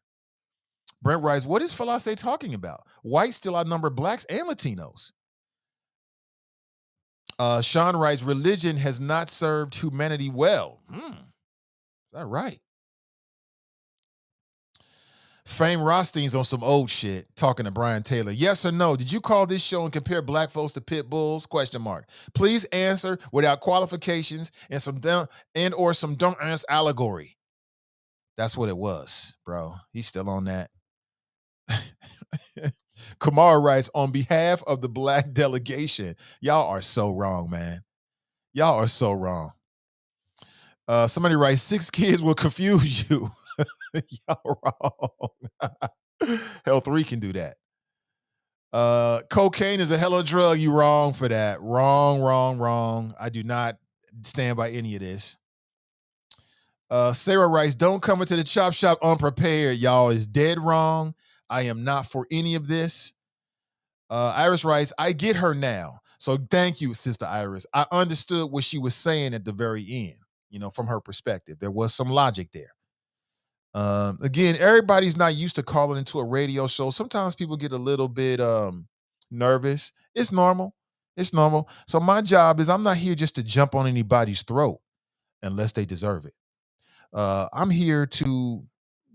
Brent writes, what is Falase talking about? Whites still outnumber blacks and Latinos. Sean writes, religion has not served humanity well. Is that right? Fame Rothstein's on some old shit, talking to Brian Taylor. Yes or no? Did you call this show and compare black folks to pit bulls? ? Please answer without qualifications and some dumb ass allegory. That's what it was, bro. He's still on that. Kamara writes, on behalf of the black delegation, y'all are so wrong, man. Y'all are so wrong. Somebody writes, 6 kids will confuse you. Y'all wrong. Hell, 3 can do that. Cocaine is a hell of a drug. You wrong for that. Wrong. I do not stand by any of this. Sarah writes, don't come into the chop shop unprepared. Y'all is dead wrong. I am not for any of this. Iris writes, I get her now. So thank you, Sister Iris. I understood what she was saying at the very end, from her perspective. There was some logic there. Again, everybody's not used to calling into a radio show. Sometimes people get a little bit nervous. It's normal. So my job is I'm not here just to jump on anybody's throat unless they deserve it. I'm here to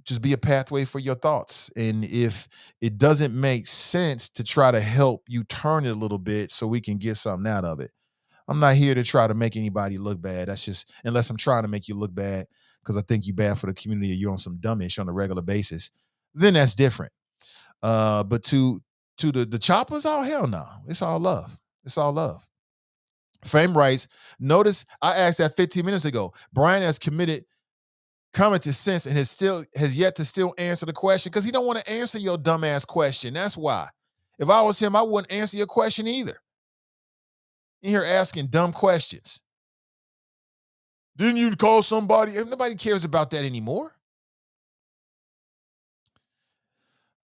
just be a pathway for your thoughts. And if it doesn't make sense, to try to help you turn it a little bit so we can get something out of it. I'm not here to try to make anybody look bad. That's just, unless I'm trying to make you look bad because I think you're bad for the community or you're on some dumbish on a regular basis, then that's different. But to the choppers, oh, hell no. It's all love. Fame writes, notice I asked that 15 minutes ago. Brian has committed common sense and has yet to still answer the question because he don't want to answer your dumbass question. That's why. If I was him, I wouldn't answer your question either. In here asking dumb questions. Didn't you call somebody? Nobody cares about that anymore.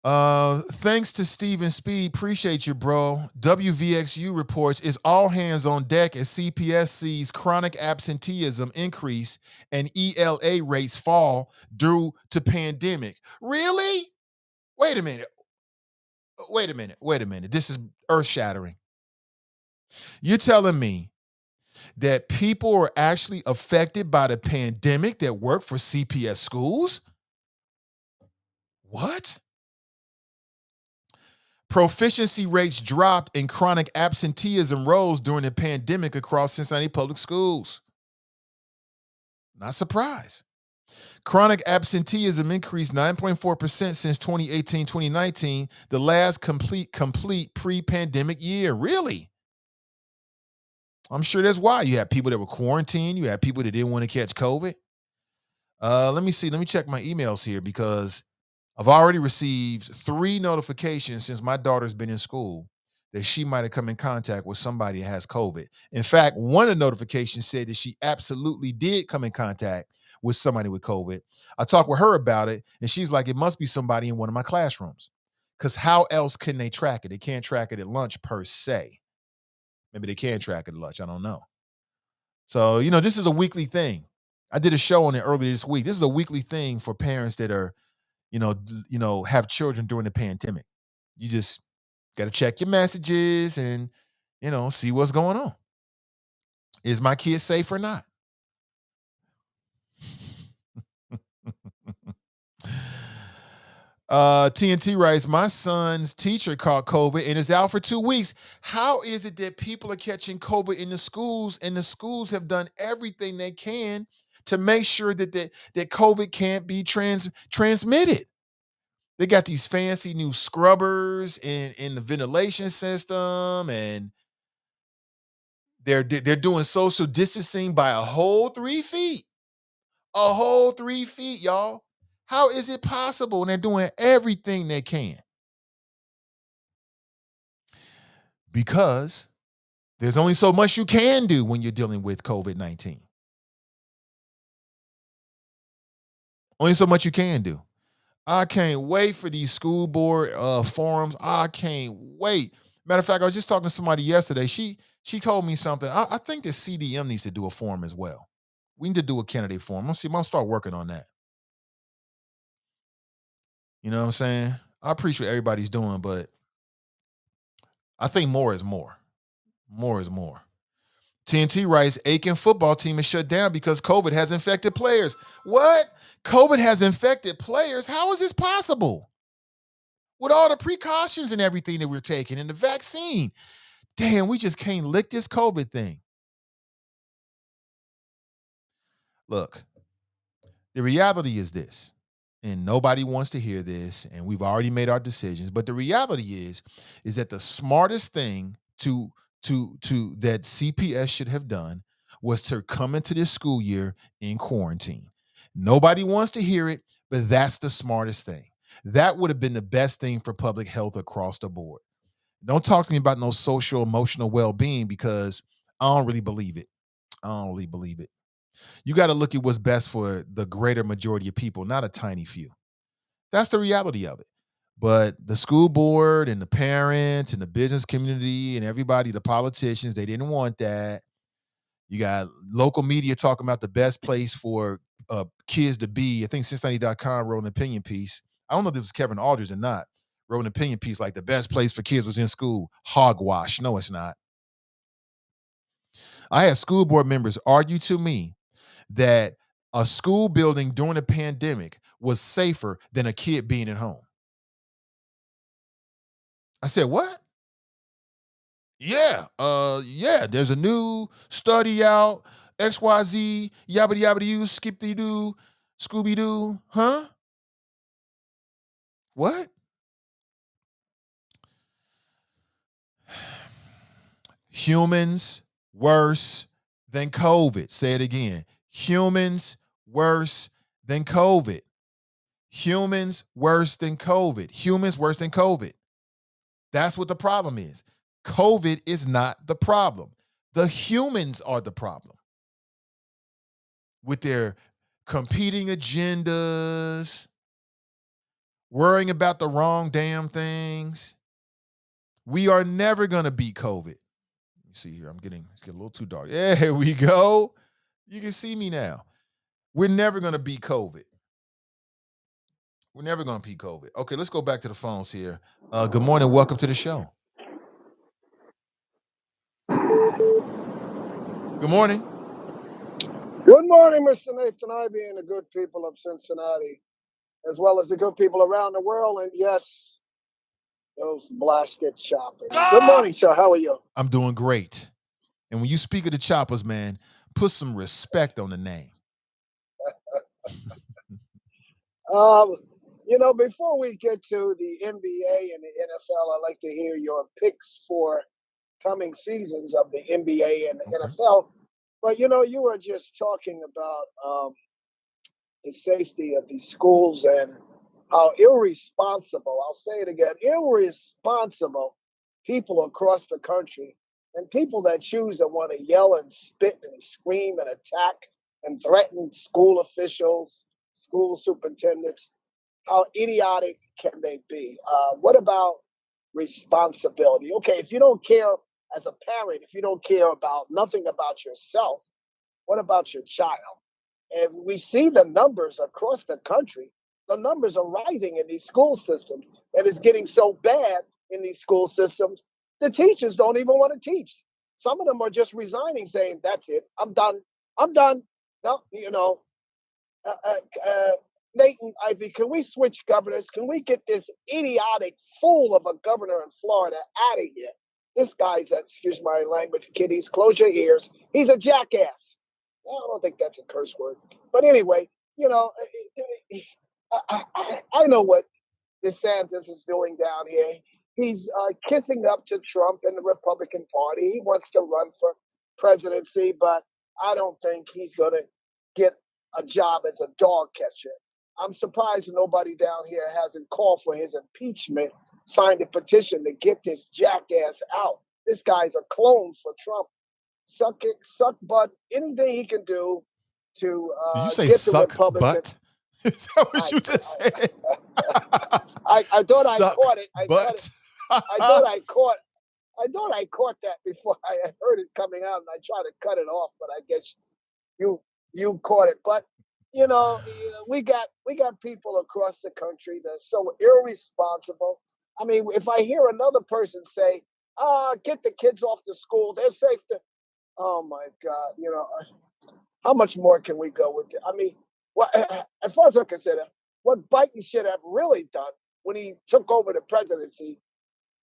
Thanks to Steven Speed. Appreciate you, bro. WVXU reports is all hands on deck as CPS sees chronic absenteeism increase and ELA rates fall due to pandemic. Really? Wait a minute. This is earth-shattering. You're telling me that people are actually affected by the pandemic that work for CPS schools? What? Proficiency rates dropped and chronic absenteeism rose during the pandemic across Cincinnati public schools. Not surprised. Chronic absenteeism increased 9.4% since 2018-2019, the last complete pre-pandemic year. Really? I'm sure that's why. You had people that were quarantined. You had people that didn't want to catch COVID. Let me see. Let me check my emails here because I've already received 3 notifications since my daughter's been in school that she might have come in contact with somebody that has COVID. In fact, one of the notifications said that she absolutely did come in contact with somebody with COVID. I talked with her about it, and she's like, it must be somebody in one of my classrooms. Because how else can they track it? They can't track it at lunch per se. Maybe they can track it at lunch. I don't know. So, this is a weekly thing. I did a show on it earlier this week. This is a weekly thing for parents that are, have children during the pandemic. You just got to check your messages and, see what's going on. Is my kid safe or not? TNT writes, my son's teacher caught COVID and is out for 2 weeks. How is it that people are catching COVID in the schools and the schools have done everything they can to make sure that COVID can't be transmitted? They got these fancy new scrubbers in the ventilation system, and they're doing social distancing by a whole 3 feet. A whole 3 feet, y'all. How is it possible? And they're doing everything they can. Because there's only so much you can do when you're dealing with COVID-19. Only so much you can do. I can't wait for these school board forums. I can't wait. Matter of fact, I was just talking to somebody yesterday. She told me something. I think the CDM needs to do a forum as well. We need to do a candidate forum. I'll start working on that. You know what I'm saying? I appreciate what everybody's doing, but I think more is more. More is more. TNT writes, Aiken football team is shut down because COVID has infected players. What? COVID has infected players? How is this possible? With all the precautions and everything that we're taking and the vaccine. Damn, we just can't lick this COVID thing. Look, the reality is this, and nobody wants to hear this, and we've already made our decisions, but the reality is that the smartest thing to that CPS should have done was to come into this school year in quarantine. Nobody wants to hear it, but that's the smartest thing. That would have been the best thing for public health across the board. Don't talk to me about no social, emotional well-being because I don't really believe it. I don't really believe it. You got to look at what's best for the greater majority of people, not a tiny few. That's the reality of it. But the school board and the parents and the business community and everybody, the politicians, they didn't want that. You got local media talking about the best place for kids to be. I think Cincinnati.com wrote an opinion piece. I don't know if it was Kevin Aldridge or not. Wrote an opinion piece like the best place for kids was in school. Hogwash. No, it's not. I had school board members argue to me that a school building during a pandemic was safer than a kid being at home. I said, what? Yeah, there's a new study out, XYZ, yabbity yabbity you, skip-dee-doo, Scooby-Doo, huh? What? Humans worse than COVID. Say it again. Humans worse than COVID. Humans worse than COVID. Humans worse than COVID. That's what the problem is. COVID is not the problem. The humans are the problem. With their competing agendas, worrying about the wrong damn things. We are never going to beat COVID. Let me see here. It's getting a little too dark. Yeah, here we go. You can see me now. We're never going to beat COVID. We're never going to beat COVID. Okay, let's go back to the phones here. Good morning. Welcome to the show. Good morning.
Good morning, Mr. Nathan Ivey and the good people of Cincinnati, as well as the good people around the world. And yes, those blasted choppers. Good morning, sir. How are you?
I'm doing great. And when you speak of the choppers, man, put some respect on the name.
Before we get to the NBA and the NFL, I'd like to hear your picks for coming seasons of the NBA and the NFL. But, you were just talking about the safety of these schools and how irresponsible, I'll say it again, irresponsible people across the country and people that choose to want to yell and spit and scream and attack and threaten school officials, school superintendents. How idiotic can they be? What about responsibility? Okay, if you don't care as a parent, if you don't care about nothing about yourself, what about your child? And we see the numbers across the country. The numbers are rising in these school systems, and it's getting so bad in these school systems. The teachers don't even want to teach. Some of them are just resigning, saying, "That's it. I'm done. I'm done." No, uh, uh, uh, Nate and Ivy, can we switch governors? Can we get this idiotic fool of a governor in Florida out of here? This guy's, excuse my language, kiddies, close your ears. He's a jackass. I don't think that's a curse word. But anyway, I know what DeSantis is doing down here. He's kissing up to Trump and the Republican Party. He wants to run for presidency, but I don't think he's going to get a job as a dog catcher. I'm surprised nobody down here hasn't called for his impeachment, signed a petition to get this jackass out. This guy's a clone for Trump. Suck it, suck butt, anything he can do to
Did you say
get the
suck
Republican.
butt? Is that what you just said?
I thought I
Suck
caught it.
butt.
I thought I caught that before I heard it coming out, and I tried to cut it off, but I guess you caught it. But we got people across the country that's so irresponsible. I mean, if I hear another person say, get the kids off the school, they're safe to. Oh my God, how much more can we go with it? I mean, well, as far as I'm concerned, what Biden should have really done when he took over the presidency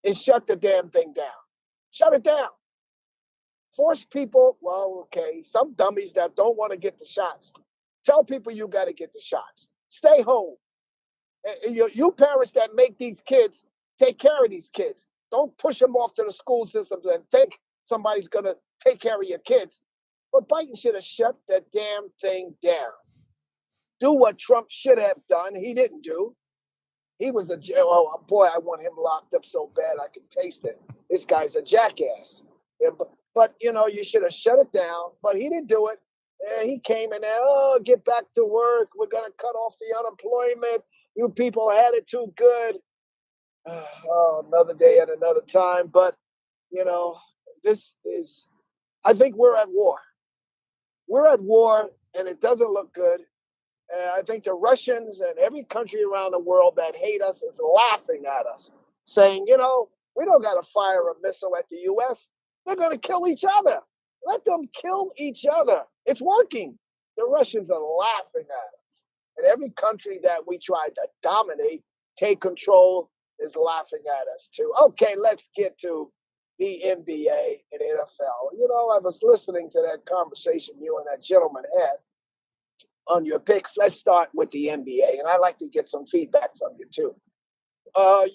is shut the damn thing down. Shut it down. Force people, well, okay, some dummies that don't want to get the shots. Tell people you got to get the shots. Stay home. You parents that make these kids, take care of these kids. Don't push them off to the school systems and think somebody's going to take care of your kids. But Biden should have shut the damn thing down. Do what Trump should have done. He didn't do. He was oh boy, I want him locked up so bad I can taste it. This guy's a jackass. Yeah, but you should have shut it down. But he didn't do it. He came in there, get back to work. We're going to cut off the unemployment. You people had it too good. Another day at another time. But, this is, I think we're at war. We're at war, and it doesn't look good. I think the Russians and every country around the world that hate us is laughing at us, saying, we don't got to fire a missile at the U.S. They're going to kill each other. Let them kill each other. It's working. The Russians are laughing at us. And every country that we try to dominate, take control, is laughing at us too. Okay, let's get to the NBA and NFL. I was listening to that conversation you and that gentleman had on your picks. Let's start with the NBA, and I'd like to get some feedback from you too.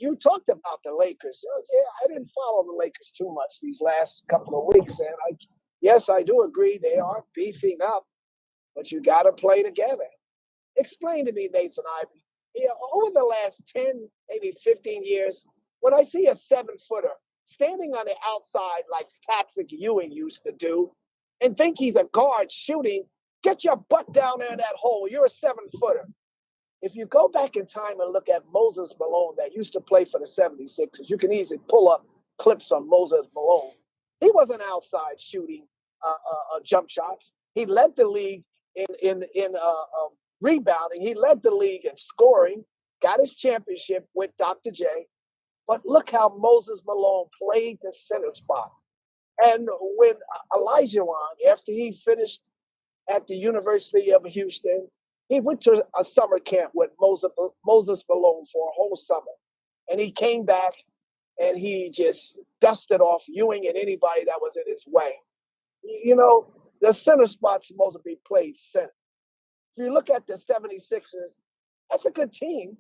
You talked about the Lakers. I didn't follow the Lakers too much these last couple of weeks, and yes, I do agree they are beefing up, but you got to play together. Explain to me, Nathan Ivey. Over the last 10, maybe 15 years, when I see a 7-footer standing on the outside like Patrick Ewing used to do, and think he's a guard shooting, get your butt down there in that hole. You're a 7-footer. If you go back in time and look at Moses Malone that used to play for the 76ers, you can easily pull up clips on Moses Malone. He wasn't outside shooting jump shots. He led the league in rebounding. He led the league in scoring, got his championship with Dr. J. But look how Moses Malone played the center spot. And when Elijah Wan, after he finished at the University of Houston, he went to a summer camp with Moses Malone for a whole summer. And he came back and he just dusted off Ewing and anybody that was in his way. The center spot's supposed to be played center. If you look at the 76ers, that's a good team.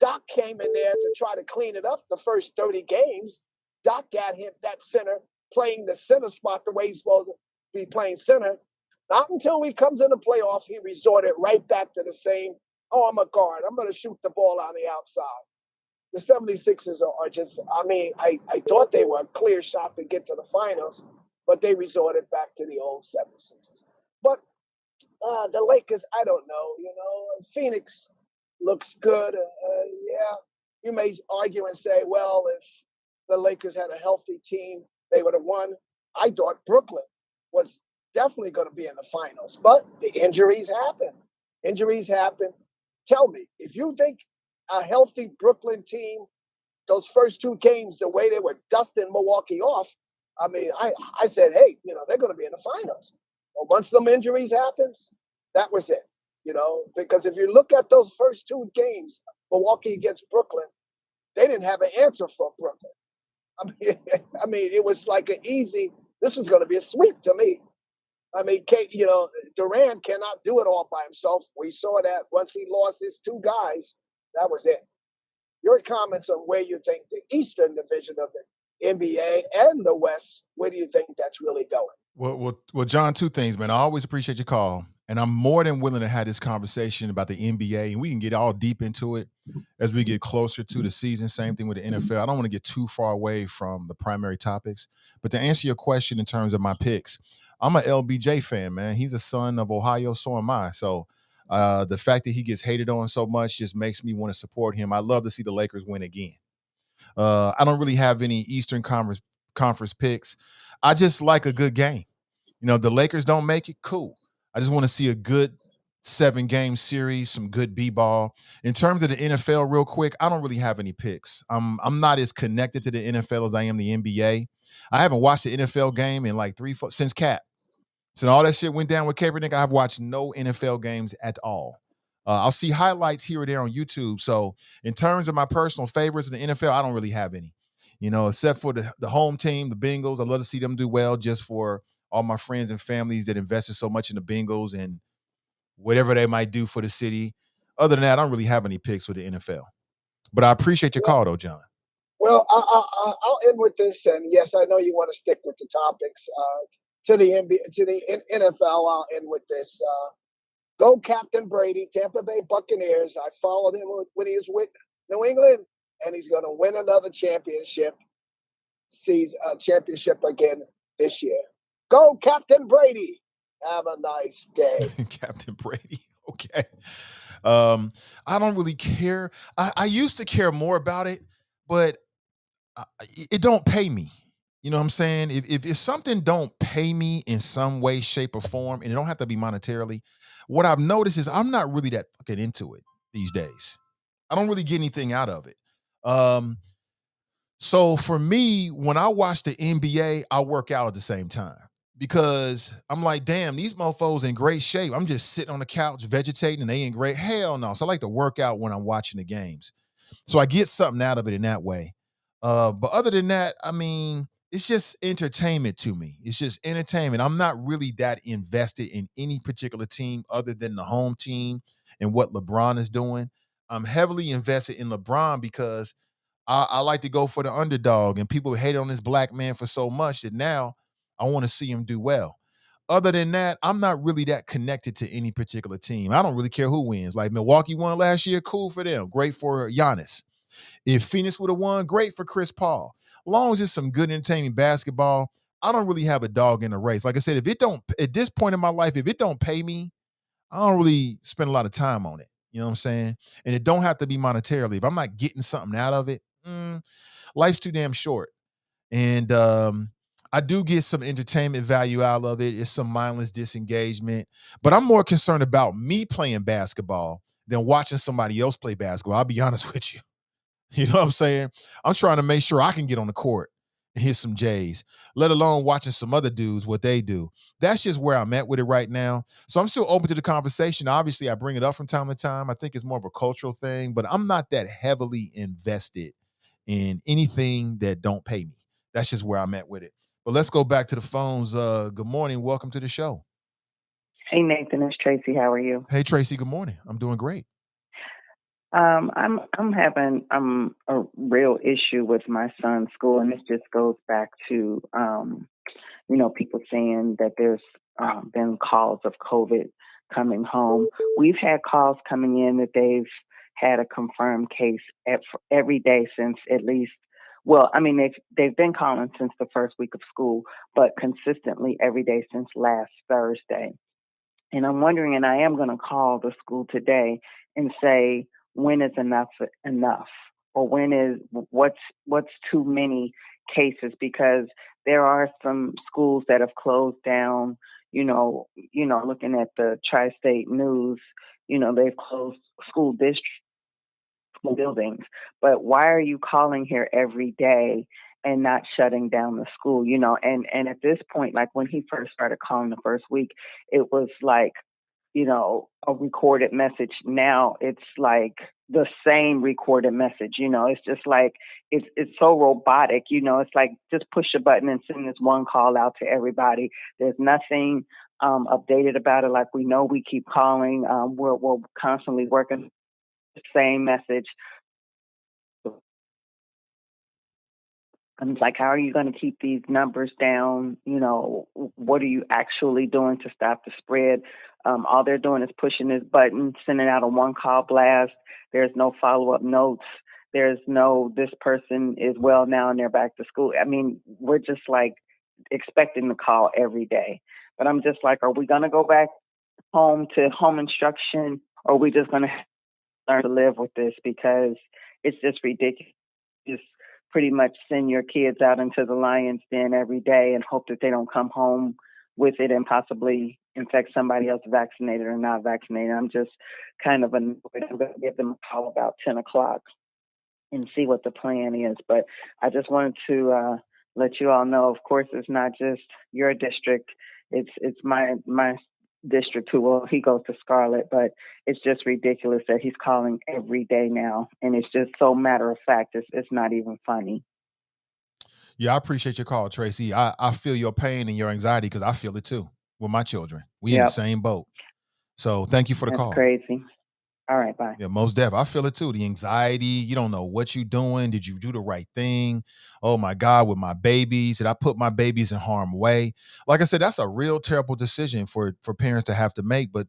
Doc came in there to try to clean it up the first 30 games. Doc got him that center playing the center spot the way he's supposed to be playing center. Not until he comes in the playoffs, he resorted right back to the same, I'm a guard. I'm going to shoot the ball on the outside. The 76ers are just, I thought they were a clear shot to get to the finals, but they resorted back to the old 76ers. But The Lakers, I don't know. Phoenix looks good. Yeah, you may argue and say, well, if the Lakers had a healthy team, they would have won. I thought Brooklyn was definitely going to be in the finals, but the injuries happen. Injuries happen. Tell me, if you think a healthy Brooklyn team, those first two games, the way they were dusting Milwaukee off, I mean, I said, hey, they're going to be in the finals. Well, once some injuries happens, that was it. Because if you look at those first two games, Milwaukee against Brooklyn, they didn't have an answer for Brooklyn. I mean, it was like an easy. This was going to be a sweep to me. I mean, Durant cannot do it all by himself. We saw that once he lost his two guys, that was it. Your comments on where you think the Eastern Division of the NBA and the West, where do you think that's really going?
Well, John, two things, man. I always appreciate your call, and I'm more than willing to have this conversation about the NBA, and we can get all deep into it as we get closer to the season. Same thing with the NFL. I don't want to get too far away from the primary topics, but to answer your question in terms of my picks, I'm a LBJ fan, man. He's a son of Ohio, so am I. So the fact that he gets hated on so much just makes me want to support him. I love to see the Lakers win again. I don't really have any Eastern Conference picks. I just like a good game. The Lakers don't make it, cool. I just want to see a good 7-game series, some good b-ball. In terms of the NFL, real quick, I don't really have any picks. I'm not as connected to the NFL as I am the NBA. I haven't watched the NFL game in like 3-4 since Cap. So all that shit went down with Kaepernick. I've watched no NFL games at all. I'll see highlights here or there on YouTube. So in terms of my personal favorites in the NFL, I don't really have any. Except for the home team, the Bengals. I love to see them do well just for all my friends and families that invested so much in the Bengals and whatever they might do for the city. Other than that, I don't really have any picks for the NFL. But I appreciate your call, though, John.
Well, I'll end with this, and yes, I know you want to stick with the topics. To the NBA, to the NFL, I'll end with this. Go Captain Brady, Tampa Bay Buccaneers. I followed him when he was with New England, and he's going to win another championship again this year. Go Captain Brady. Have a nice day.
Captain Brady. Okay. I don't really care. I used to care more about it, but it don't pay me. You know what I'm saying? If something don't pay me in some way, shape, or form, and it don't have to be monetarily, what I've noticed is I'm not really that fucking into it these days. I don't really get anything out of it. So for me, when I watch the NBA, I work out at the same time because I'm like, damn, these mofos in great shape. I'm just sitting on the couch vegetating and they in great. Hell no. So I like to work out when I'm watching the games. So I get something out of it in that way. But other than that, I mean, it's just entertainment to me. It's just entertainment. I'm not really that invested in any particular team other than the home team and what LeBron is doing. I'm heavily invested in LeBron because I like to go for the underdog, and people hate on this black man for so much that now I want to see him do well. Other than that, I'm not really that connected to any particular team. I don't really care who wins. Like Milwaukee won last year, cool for them. Great for Giannis. If Phoenix would have won, great for Chris Paul. As long as it's some good entertaining basketball, I don't really have a dog in the race. Like I said, if it don't, at this point in my life, if it don't pay me, I don't really spend a lot of time on it. You know what I'm saying? And it don't have to be monetarily. If I'm not getting something out of it, life's too damn short. And I do get some entertainment value out of it. It's some mindless disengagement. But I'm more concerned about me playing basketball than watching somebody else play basketball. I'll be honest with you. You know what I'm saying? I'm trying to make sure I can get on the court and hit some J's, let alone watching some other dudes, what they do. That's just where I'm at with it right now. So I'm still open to the conversation. Obviously, I bring it up from time to time. I think it's more of a cultural thing, but I'm not that heavily invested in anything that don't pay me. That's just where I'm at with it. But let's go back to the phones. Good morning. Welcome to the show.
Hey, Nathan, it's Tracy. How are you?
Hey, Tracy. Good morning. I'm doing great.
I'm having a real issue with my son's school, and this just goes back to people saying that there's been calls of COVID coming home. We've had calls coming in that they've had a confirmed case every day since at least. Well, I mean they've been calling since the first week of school, but consistently every day since last Thursday. And I'm wondering, and I am going to call the school today and say, when is enough enough? Or what's too many cases? Because there are some schools that have closed down, looking at the tri-state news, they've closed school districts, buildings. But why are you calling here every day and not shutting down the school? And at this point, like when he first started calling the first week, it was like, a recorded message. Now it's like the same recorded message. It's just like it's so robotic. It's like just push a button and send this one call out to everybody. There's nothing updated about it. Like we keep calling. We're constantly working the same message. I'm like, how are you going to keep these numbers down? What are you actually doing to stop the spread? All they're doing is pushing this button, sending out a one-call blast. There's no follow-up notes. There's no, this person is well now and they're back to school. I mean, we're just like expecting the call every day. But I'm just like, are we going to go back home to home instruction, or are we just going to learn to live with this? Because it's just ridiculous. Just pretty much send your kids out into the lion's den every day and hope that they don't come home with it and possibly infect somebody else, vaccinated or not vaccinated. I'm just kind of annoyed. I'm going to give them a call about 10 o'clock and see what the plan is. But I just wanted to let you all know, of course, it's not just your district. It's my district too. Well, he goes to Scarlet, but it's just ridiculous that he's calling every day now, and it's just so matter of fact. It's not even funny.
Yeah, I appreciate your call, Tracy. I feel your pain and your anxiety because I feel it too with my children. We in the same boat. So thank you for the
That's
call.
crazy. All right, bye.
Yeah, most definitely. I feel it too. The anxiety, you don't know what you're doing. Did you do the right thing? Oh my God, with my babies, did I put my babies in harm's way? Like I said, that's a real terrible decision for parents to have to make, but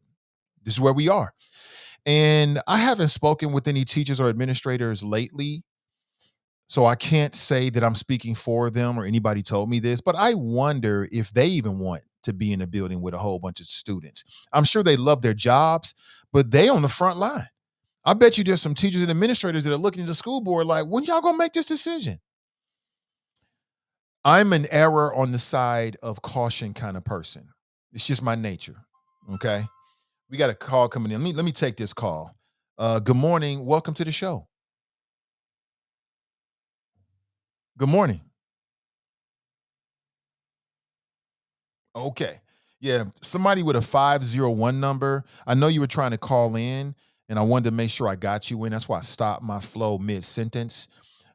this is where we are. And I haven't spoken with any teachers or administrators lately, so I can't say that I'm speaking for them or anybody told me this, but I wonder if they even want to be in a building with a whole bunch of students. I'm sure they love their jobs, but they on the front line. I bet you there's some teachers and administrators that are looking at the school board like, when y'all gonna make this decision? I'm an error on the side of caution kind of person. It's just my nature. Okay. We got a call coming in. Let me take this call. Good morning. Welcome to the show. Good morning. Okay. Yeah. Somebody with a 501 number. I know you were trying to call in and I wanted to make sure I got you in. That's why I stopped my flow mid sentence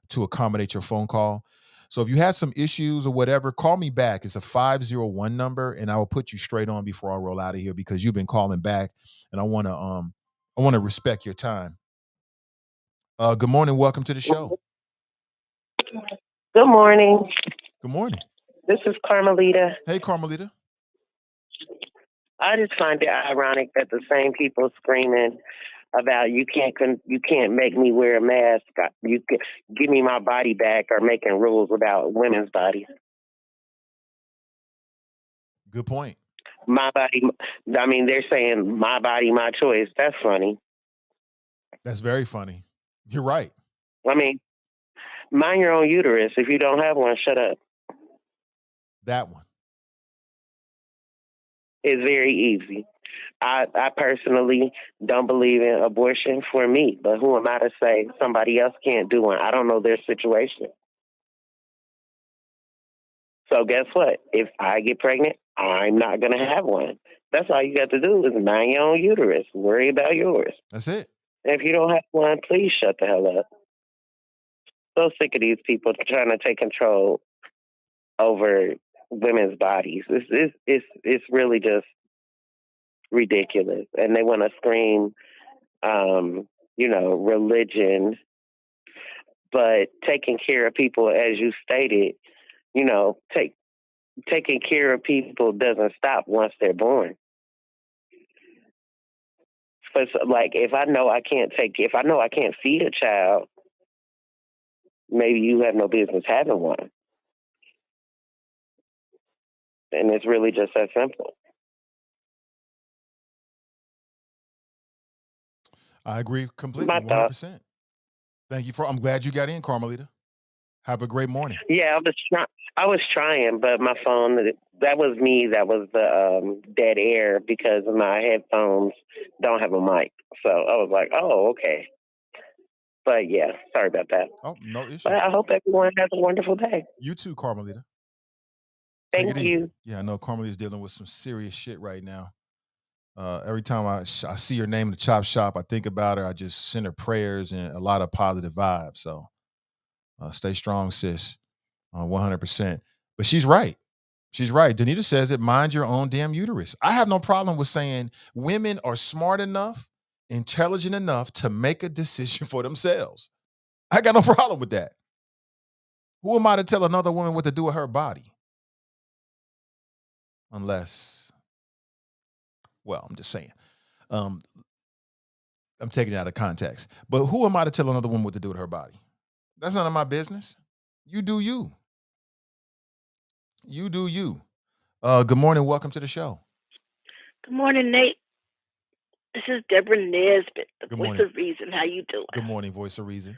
to accommodate your phone call. So if you had some issues or whatever, call me back. It's a 501 number and I will put you straight on before I roll out of here because you've been calling back and I want to respect your time. Good morning. Welcome to the show.
Good morning.
Good morning.
This is Carmelita.
Hey, Carmelita.
I just find it ironic that the same people screaming about you can't make me wear a mask, you can give me my body back, are making rules about women's bodies.
Good point.
My body. I mean, they're saying my body, my choice. That's funny.
That's very funny. You're right.
I mean, mind your own uterus. If you don't have one, shut up.
That one.
It's very easy. I personally don't believe in abortion for me, but who am I to say somebody else can't do one? I don't know their situation. So guess what? If I get pregnant, I'm not going to have one. That's all you got to do is mind your own uterus. Worry about yours.
That's it.
And if you don't have one, please shut the hell up. So sick of these people trying to take control over women's bodies. It's really just ridiculous. And they want to scream, religion, but taking care of people, as you stated, taking care of people doesn't stop once they're born. But like, if I know I can't feed a child, maybe you have no business having one. And it's really just that simple.
I agree completely,
My thought.
100%. Thank you I'm glad you got in, Carmelita. Have a great morning.
Yeah, I was trying, but my phone. That was me. That was the dead air because my headphones don't have a mic. So I was like, oh, okay. But yeah, sorry about that.
Oh, no issue.
But I hope everyone has a wonderful day.
You too, Carmelita. Take
Thank
it
you.
easy. Yeah, I know Carmelita's dealing with some serious shit right now. Every time I see her name in the chop shop, I think about her. I just send her prayers and a lot of positive vibes. So stay strong, sis, 100%. But she's right. She's right. Danita says it, mind your own damn uterus. I have no problem with saying women are smart enough, intelligent enough to make a decision for themselves. I got no problem with that. Who am I to tell another woman what to do with her body? Unless, well, I'm just saying. I'm taking it out of context. But who am I to tell another woman what to do with her body? That's none of my business. You do you. You do you. Good morning. Welcome to the show.
Good morning, Nate. This is Deborah Nesbitt, the
Good
voice
morning.
of reason. How you doing?
Good morning, voice of reason.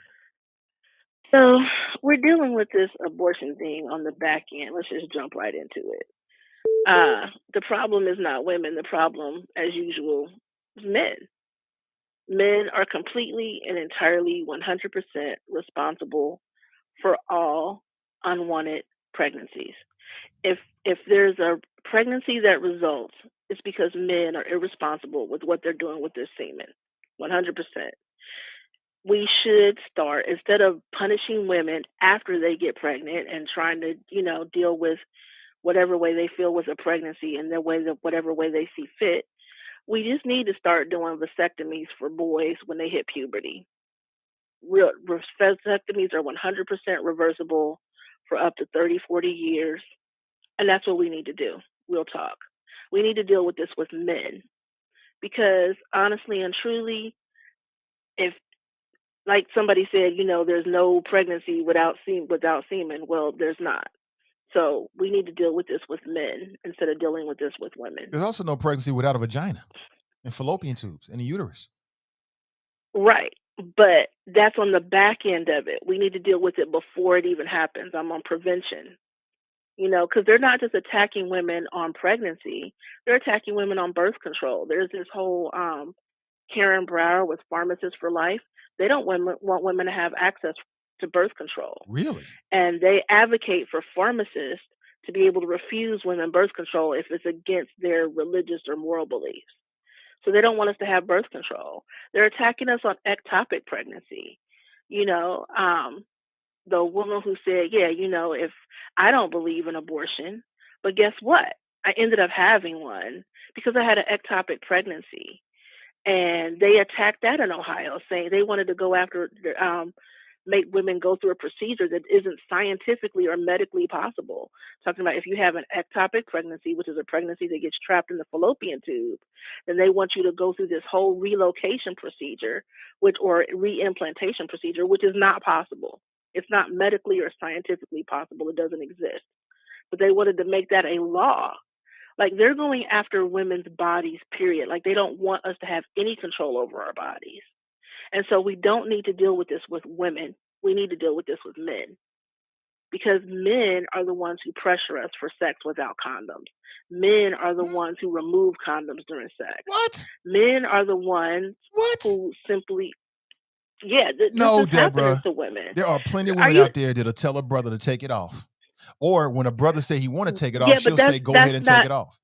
So we're dealing with this abortion thing on the back end. Let's just jump right into it. The problem is not women. The problem, as usual, is men. Men are completely and entirely 100% responsible for all unwanted pregnancies. If there's a pregnancy that results, it's because men are irresponsible with what they're doing with their semen. 100%. We should start, instead of punishing women after they get pregnant and trying to, deal with whatever way they feel was a pregnancy and whatever way they see fit, we just need to start doing vasectomies for boys when they hit puberty. Real vasectomies are 100% reversible for up to 30, 40 years. And that's what we need to do. Real talk. We need to deal with this with men. Because honestly and truly, if, like somebody said, there's no pregnancy without semen. Well, there's not. So we need to deal with this with men instead of dealing with this with women.
There's also no pregnancy without a vagina and fallopian tubes and a uterus.
Right. But that's on the back end of it. We need to deal with it before it even happens. I'm on prevention. Because they're not just attacking women on pregnancy, they're attacking women on birth control. There's this whole Karen Brower with Pharmacists for Life. They don't want women to have access to birth control.
Really?
And they advocate for pharmacists to be able to refuse women birth control if it's against their religious or moral beliefs. So they don't want us to have birth control. They're attacking us on ectopic pregnancy. The woman who said, if I don't believe in abortion, but guess what? I ended up having one because I had an ectopic pregnancy. And they attacked that in Ohio, saying they wanted to go after, make women go through a procedure that isn't scientifically or medically possible. Talking about if you have an ectopic pregnancy, which is a pregnancy that gets trapped in the fallopian tube, then they want you to go through this whole relocation procedure, or reimplantation procedure, which is not possible. It's not medically or scientifically possible. It doesn't exist. But they wanted to make that a law. Like, they're going after women's bodies, period. Like, they don't want us to have any control over our bodies. And so we don't need to deal with this with women. We need to deal with this with men. Because men are the ones who pressure us for sex without condoms. Men are the ones who remove condoms during sex.
What?
Men are the ones who simply... Yeah,
no,
this is
Deborah,
happening to women.
There are plenty of women out there that'll tell a brother to take it off. Or when a brother say he want to take it off, she'll say, go ahead and take it off.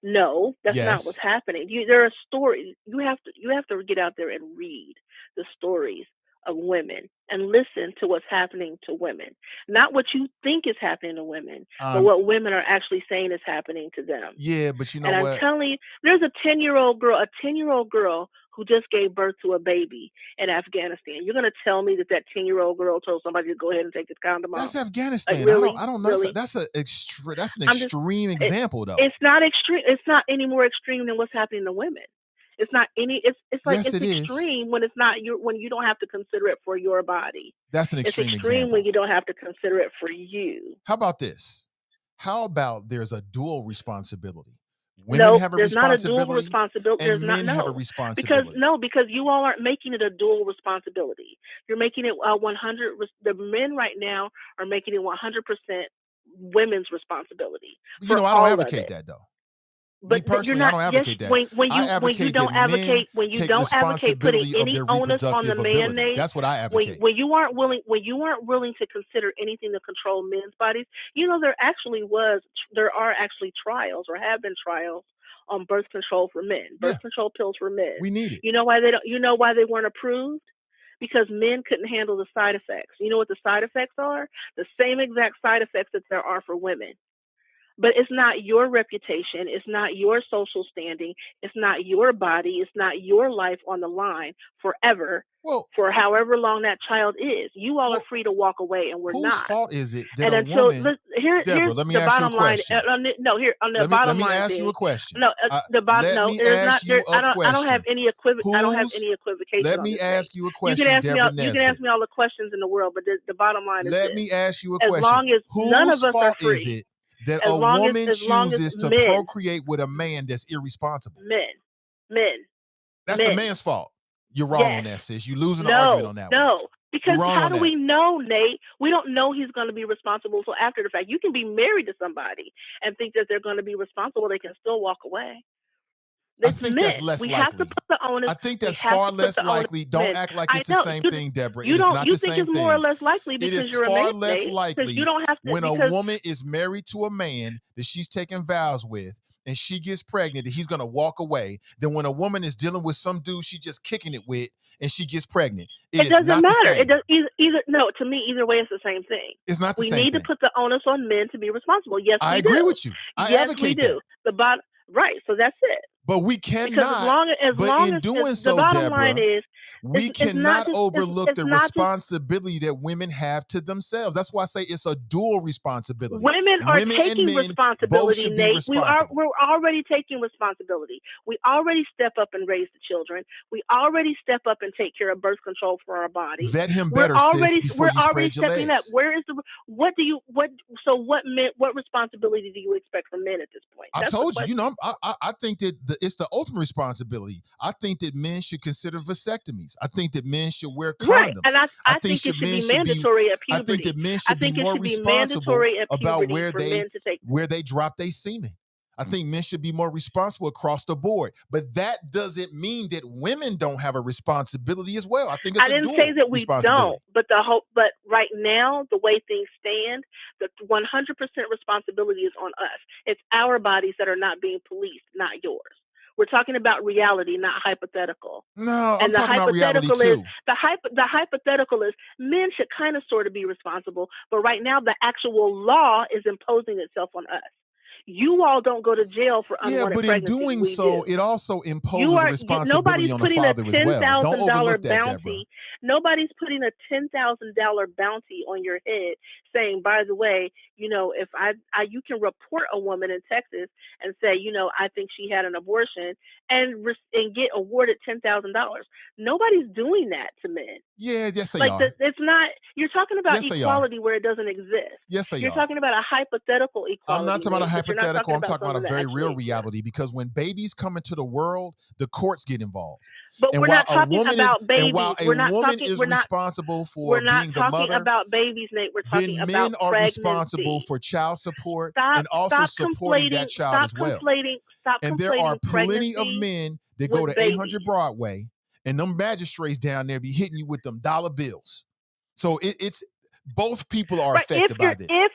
No, that's not what's happening. There are stories. You have to get out there and read the stories of women and listen to what's happening to women. Not what you think is happening to women, but what women are actually saying is happening to them.
Yeah, but you know
what? I'm telling you, there's a 10-year-old girl who just gave birth to a baby in Afghanistan. You're going to tell me that 10-year-old girl told somebody to go ahead and take this condom off?
That's Afghanistan.
Like, really?
I don't know.
Really?
That's an extreme example, though.
It's not extreme. It's not any more extreme than what's happening to women. It's not any. It's like it's extreme when it's not when you don't have to consider it for your body.
That's an extreme
example.
example.
When you don't have to consider it for you.
How about this? How about there's a dual responsibility? Women
No,
have a
there's not a dual
responsibility
responsibility. There's
and
not,
men have a
no, because
responsibility.
you all aren't making it a dual responsibility. You're making it 100. The men right now are making it 100% women's responsibility
You
for
know, I don't
all of
advocate
it.
that though. Me
But you're
personally, I
not.
don't
Yes,
advocate that. I
when you
advocate that
don't
men
advocate
take
putting
responsibility of
any
their
onus on the
reproductive
man,
ability.
Nate.
That's what I advocate.
When you aren't willing to consider anything to control men's bodies, you know there are actually trials or have been trials on birth control for men,
Yeah.
birth control pills for men.
We need it.
You know why they don't? You know why they weren't approved? Because men couldn't handle the side effects. You know what the side effects are? The same exact side effects that there are for women. But it's not your reputation. It's not your social standing. It's not your body. It's not your life on the line forever.
Well,
for however long that child is. You all are free to walk away, and we're
whose
not.
fault is it that
And
a
until
woman?
here's
Deborah, let me
the
ask you a
bottom line.
question.
On the
Let
bottom
me
line
ask
thing.
you a question.
No,
Let me ask you a question.
I don't have any equivocation.
Let
on
me
this
ask
thing.
you a question, Deborah
You can ask me all the questions in the world, but the bottom line is
Let
this:
me ask you a
as
question.
long as none
Whose
of us are
fault is
free,
it that
as
a
long
woman
as
chooses to
men,
procreate with a man that's irresponsible? That's the
men.
man's fault. You're wrong on
Yes.
that, sis. You're losing the argument on that one.
No. Because
You're wrong
how
on
do
that.
we know, Nate? We don't know he's going to be responsible until after the fact. You can be married to somebody and think that they're going to be responsible. They can still walk away.
I think that's less likely.
Have to put the onus.
I think that's far less likely. Don't act like it's the same thing, Deborah. It is not the same thing. You think
it's more or less likely
it
because
is
you're
far
a man,
less
Nate,
likely
you don't have to,
when a woman is married to a man that she's taking vows with and she gets pregnant that he's going to walk away than when a woman is dealing with some dude she's just kicking it with and she gets pregnant.
It doesn't matter. It does either. No, to me, either way, it's the same thing.
It's not the same thing.
We need to put the onus on men to be responsible. Yes,
I
we
agree
do.
with you. I
yes,
advocate
we do.
that.
Right. So that's it.
But we cannot.
Because the bottom line is,
we cannot overlook the responsibility that women have to themselves. That's why I say it's a dual responsibility.
Women are taking responsibility, Nate. We're already taking responsibility. We already step up and raise the children. We already step up and take care of birth control for our bodies.
Vet him better, sis, before you spread your legs.
Up. Where is what responsibility do you expect from men at this point?
I told you, I think that it's the ultimate responsibility. I think that men should consider vasectomies. I think that men should wear condoms.
Right, and I think it should be mandatory at puberty.
I think that men should be more responsible about where they drop their semen. I think men should be more responsible across the board. But that doesn't mean that women don't have a responsibility as well. I think it's
I didn't say that we don't, but right now, the way things stand, the 100% responsibility is on us. It's our bodies that are not being policed, not yours. We're talking about reality, not hypothetical.
No, I'm talking about reality too.
The hypothetical is men should kind of sort of be responsible, but right now the actual law is imposing itself on us. You all don't go to jail for unwanted pregnancy.
Yeah, but in doing so, it also imposes a responsibility on the father as well. Don't overlook that, Deborah.
Nobody's putting a $10,000 bounty on your head saying, by the way, if you can report a woman in Texas and say, I think she had an abortion and get awarded $10,000. Nobody's doing that to men.
Yeah, yes they are.
It's not. You're talking about equality where it doesn't exist.
Yes, they are.
You're talking about a hypothetical equality.
I'm not talking about a hypothetical. I'm talking about a very real reality because when babies come into the world, the courts get involved.
But we're not talking about babies.
And while a woman is responsible for being the mother,
we're not talking about babies, Nate. We're talking about pregnancy.
Then men are responsible for child support and also supporting that child as well. And there are plenty of men that go to 800 Broadway and them magistrates down there be hitting you with them dollar bills. So it's both people are affected by this.
If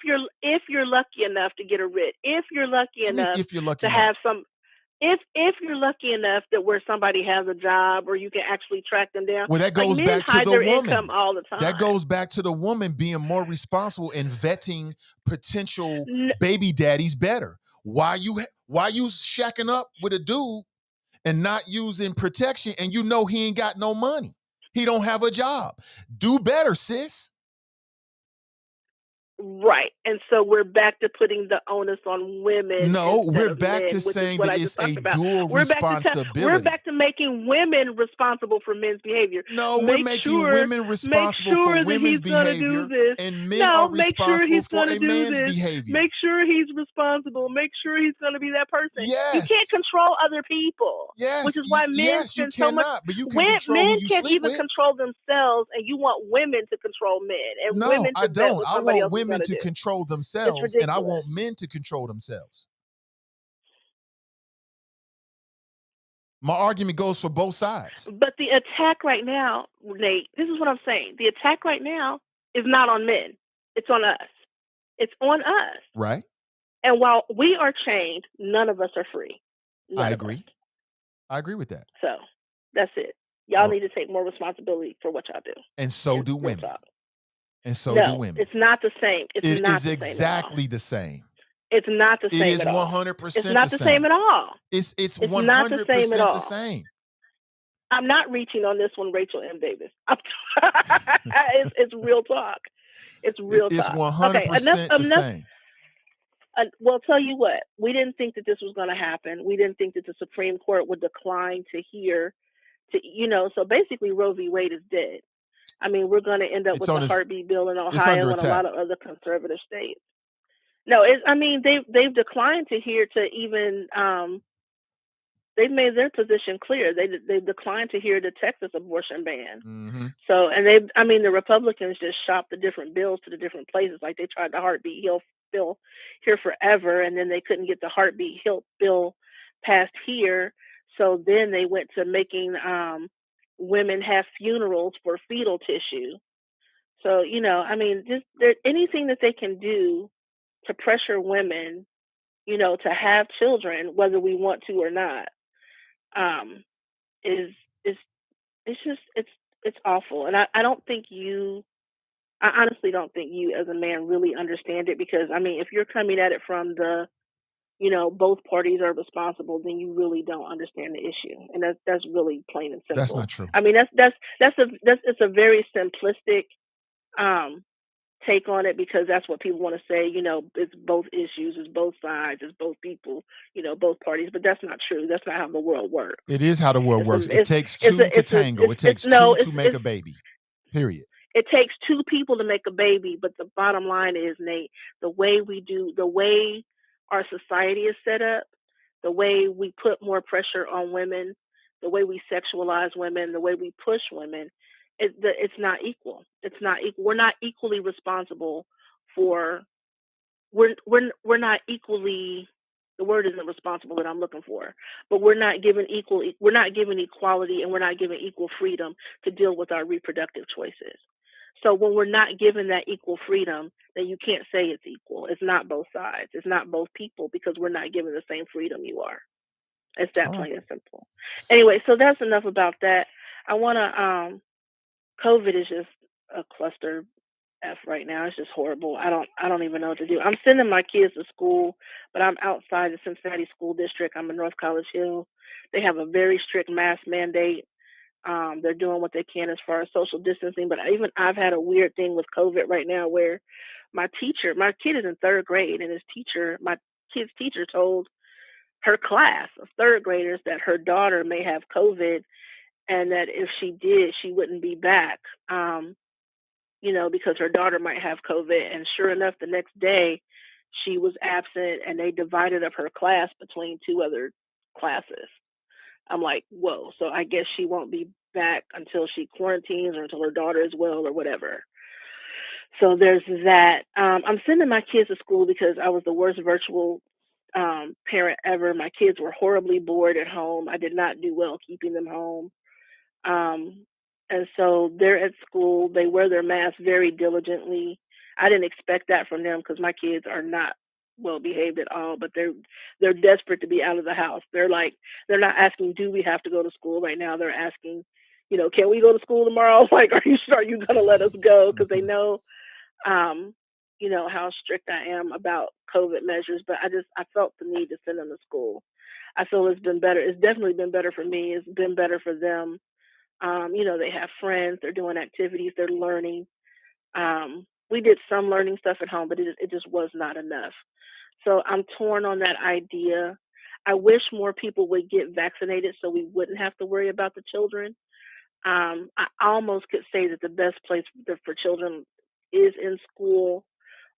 you're lucky enough to get a writ, if you're lucky enough have some. If you're lucky enough that where somebody has a job or you can actually track them down,
well, that goes back to the woman.
Income all the time.
That goes back to the woman being more responsible and vetting potential baby daddies better. Why you shacking up with a dude and not using protection and he ain't got no money? He don't have a job. Do better, sis.
Right. And so we're back to putting the onus on women
No,
instead
we're
of
back
men,
to
which is
saying
what
that
I
it's
just
a
talked about.
dual
We're
responsibility.
back to making women responsible for men's behavior.
No, we're making women responsible for
That
women's
he's going to do
behavior,
this.
and men are
No, make sure
responsible
he's
for
going to
a
do
man's
this.
behavior.
Make sure he's responsible. Make sure he's going to be that person. You can't
Yes.
control other people. Which
Yes,
is why men
yes, you
spend so much.
cannot, but you can control who
Men
you
can't
sleep
even
with.
control themselves, and you want women to control men and
No,
women
I
to vet
don't.
what
I
somebody
want
else is
women
going to
to
do.
control
It's
themselves, and I
ridiculous.
want men to control themselves. My argument goes for both sides.
But the attack right now, Nate, this is what I'm saying. The attack right now is not on men. It's on us. It's on us.
Right.
And while we are chained, none of us are free. None
I
of
agree.
us.
I agree with that.
So that's it. Y'all need to take more responsibility for what y'all do.
And so do women.
Talk.
And so
no,
do women.
It's not the same. It's
It
not
is
the
exactly
same
the same.
It's not the
It
same
is
at all.
100%
It's not the same at all.
It's
It's
100%
not the same at all.
the same.
I'm not reaching on this one, Rachel M. Davis. It's real talk. It's real
It's
talk.
100%
Okay, enough.
the same.
Well, tell you what, we didn't think that this was going to happen. We didn't think that the Supreme Court would decline to hear, so basically Roe v. Wade is dead. I mean, we're going to end up with the heartbeat bill in Ohio and a lot of other conservative states. No, they've declined to hear to even, they've made their position clear. They've declined to hear the Texas abortion ban.
Mm-hmm.
So, and the Republicans just shopped the different bills to the different places. Like they tried the heartbeat bill here forever, and then they couldn't get the heartbeat bill passed here. So then they went to making women have funerals for fetal tissue. So, just anything that they can do to pressure women, to have children, whether we want to or not, it's awful. And I honestly don't think you as a man really understand it, because if you're coming at it from the, both parties are responsible, then you really don't understand the issue. And that's really plain and simple.
That's not true.
It's a very simplistic take on it, because that's what people want to say, it's both issues, it's both sides, it's both people, both parties, but that's not true. That's not how the world works.
It is how the world works. It takes two to tango. It takes two to make a baby. Period.
It takes two people to make a baby, but the bottom line is, Nate, the way our society is set up, the way we put more pressure on women, the way we sexualize women, the way we push women, it's not equal. It's not equal. We're not equally responsible for. We're not equally. The word isn't responsible that I'm looking for, but we're not given equal. We're not given equality, and we're not given equal freedom to deal with our reproductive choices. So when we're not given that equal freedom, then you can't say it's equal. It's not both sides. It's not both people, because we're not given the same freedom you are. It's that plain and simple. Anyway, so that's enough about that. I want to. COVID is just a cluster F right now. It's just horrible. I don't even know what to do. I'm sending my kids to school, but I'm outside the Cincinnati School District. I'm in North College Hill. They have a very strict mask mandate. They're doing what they can as far as social distancing, but I've had a weird thing with COVID right now, where my kid is in third grade, and my kid's teacher told her class of third graders that her daughter may have COVID, and that if she did, she wouldn't be back, because her daughter might have COVID. And sure enough, the next day she was absent, and they divided up her class between two other classes. I'm like, whoa. So I guess she won't be back until she quarantines, or until her daughter is well, or whatever. So there's that. I'm sending my kids to school because I was the worst virtual parent ever. My kids were horribly bored at home. I did not do well keeping them home. And so they're at school. They wear their masks very diligently. I didn't expect that from them, because my kids are not well behaved at all, but they're desperate to be out of the house. They're not asking, do we have to go to school right now? They're asking, can we go to school tomorrow? Like, are you going to let us go? Because they know, how strict I am about COVID measures, but I felt the need to send them to school. I feel it's been better. It's definitely been better for me. It's been better for them. They have friends, they're doing activities, they're learning. we did some learning stuff at home, but it just was not enough. So I'm torn on that idea. I wish more people would get vaccinated so we wouldn't have to worry about the children. I almost could say that the best place for children is in school,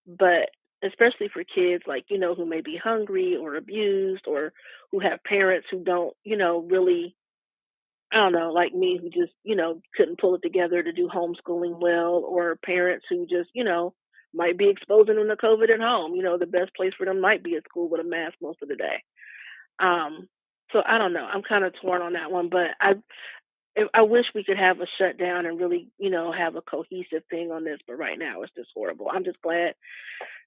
but especially for kids like, who may be hungry or abused or who have parents who don't, really, I don't know, like me, who just, couldn't pull it together to do homeschooling well, or parents who just, might be exposing them to COVID at home. The best place for them might be at school with a mask most of the day. So I don't know. I'm kind of torn on that one, but I wish we could have a shutdown and really, have a cohesive thing on this. But right now it's just horrible. I'm just glad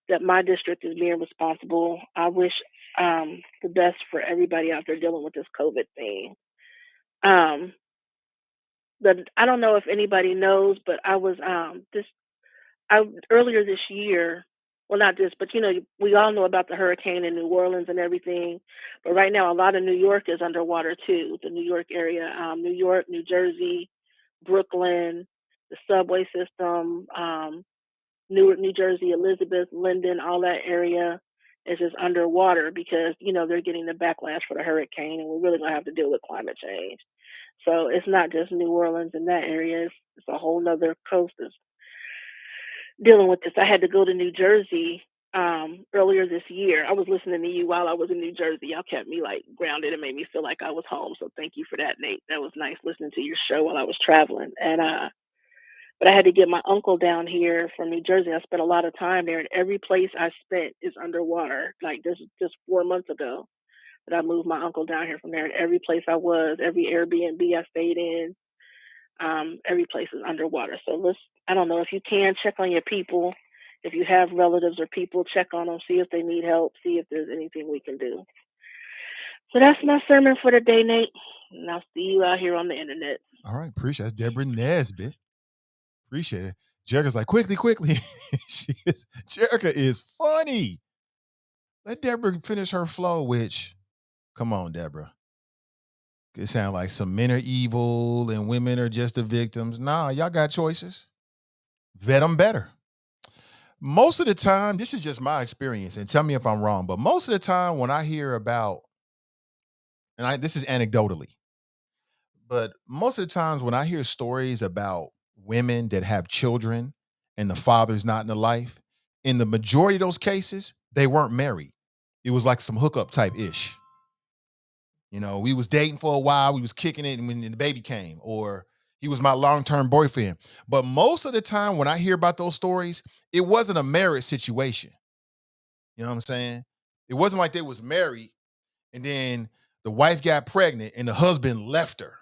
that my district is being responsible. I wish the best for everybody out there dealing with this COVID thing. But I don't know if anybody knows, but I was earlier this year. Well, not this, but we all know about the hurricane in New Orleans and everything. But right now, a lot of New York is underwater too. The New York area, New York, New Jersey, Brooklyn, the subway system, Newark, New Jersey, Elizabeth, Linden, all that area is just underwater because they're getting the backlash for the hurricane, and we're really gonna have to deal with climate change. So it's not just New Orleans in that area; it's a whole nother coast that's dealing with this. I had to go to New Jersey earlier this year. I was listening to you while I was in New Jersey. Y'all kept me grounded and made me feel like I was home. So thank you for that, Nate. That was nice listening to your show while I was traveling. And but I had to get my uncle down here from New Jersey. I spent a lot of time there, and every place I spent is underwater. This is just 4 months ago that I moved my uncle down here from there. And every place I was, every Airbnb I stayed in, every place is underwater. So I don't know, if you can check on your people, if you have relatives or people, check on them, see if they need help, see if there's anything we can do. So that's my sermon for the day, Nate. And I'll see you out here on the internet.
All right, appreciate it. That's Deborah Nesbitt. Appreciate it. Jerica's like, quickly. Jerica is funny. Let Deborah finish her flow, which, come on, Deborah. It sounds like some men are evil and women are just the victims. Nah, y'all got choices. Vet them better. Most of the time, this is just my experience, and tell me if I'm wrong, but most of the time when I hear about, this is anecdotally, but most of the times when I hear stories about women that have children and the father's not in the life, in the majority of those cases, they weren't married. It was like some hookup type ish. We was dating for a while, we was kicking it, and when the baby came, or he was my long-term boyfriend. But most of the time when I hear about those stories, it wasn't a marriage situation. You know what I'm saying? It wasn't like they was married and then the wife got pregnant and the husband left her.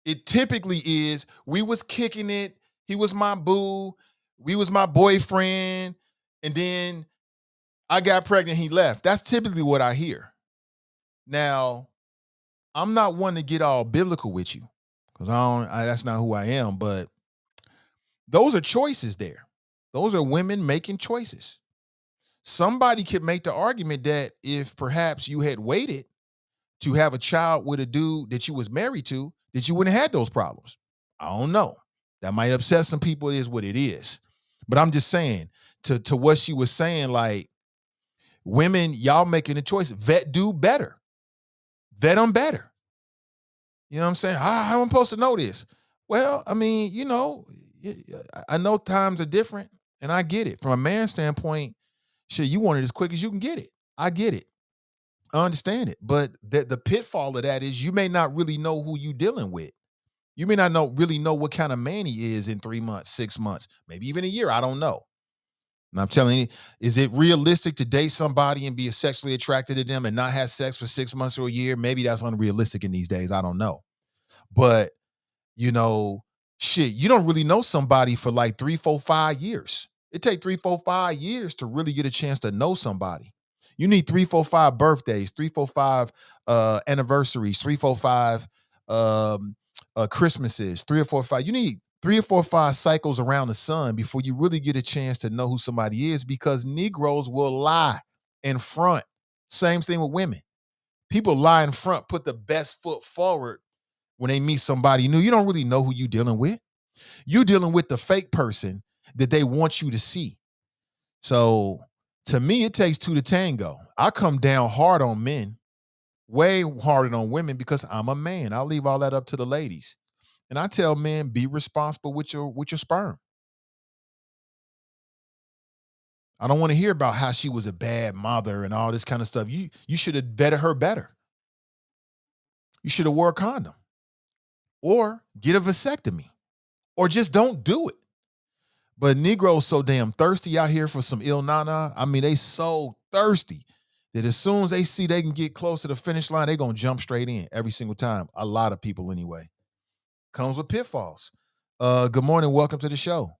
It typically is, we was kicking it, he was my boo, we was my boyfriend, and then I got pregnant, he left. That's typically what I hear. Now, I'm not one to get all biblical with you because that's not who I am, but those are choices there. Those are women making choices. Somebody could make the argument that if perhaps you had waited to have a child with a dude that you was married to, that you wouldn't have had those problems. I don't know. That might upset some people. It is what it is. But I'm just saying, to what she was saying, like, women, y'all making a choice. Do better. Vet them better. You know what I'm saying? How am I supposed to know this? Well, I mean, I know times are different, and I get it. From a man's standpoint, shit, you want it as quick as you can get it. I get it. I understand it. But the pitfall of that is you may not really know who you dealing with. You may not really know what kind of man he is in 3 months, 6 months, maybe even a year. I don't know. And I'm telling you, is it realistic to date somebody and be sexually attracted to them and not have sex for 6 months or a year? Maybe that's unrealistic in these days. I don't know. But, shit, you don't really know somebody for like 3, 4, 5 years. It takes 3, 4, 5 years to really get a chance to know somebody. You need 3, 4, 5 birthdays, 3, 4, 5 anniversaries, 3, 4, 5 Christmases, 3 or 4, 5. You need 3 or 4, 5 cycles around the sun before you really get a chance to know who somebody is, because Negroes will lie in front. Same thing with women. People lie in front, put the best foot forward when they meet somebody new. You don't really know who you're dealing with. You're dealing with the fake person that they want you to see. So to me, it takes two to tango. I come down hard on men, way harder on women because I'm a man. I'll leave all that up to the ladies. And I tell men, be responsible with your sperm. I don't want to hear about how she was a bad mother and all this kind of stuff. You should have vetted her better. You should have wore a condom. Or get a vasectomy. Or just don't do it. But Negroes so damn thirsty out here for some ill nana. I mean, they so thirsty that as soon as they see they can get close to the finish line, they going to jump straight in every single time. A lot of people anyway. Comes with pitfalls. Good morning. Welcome to the show.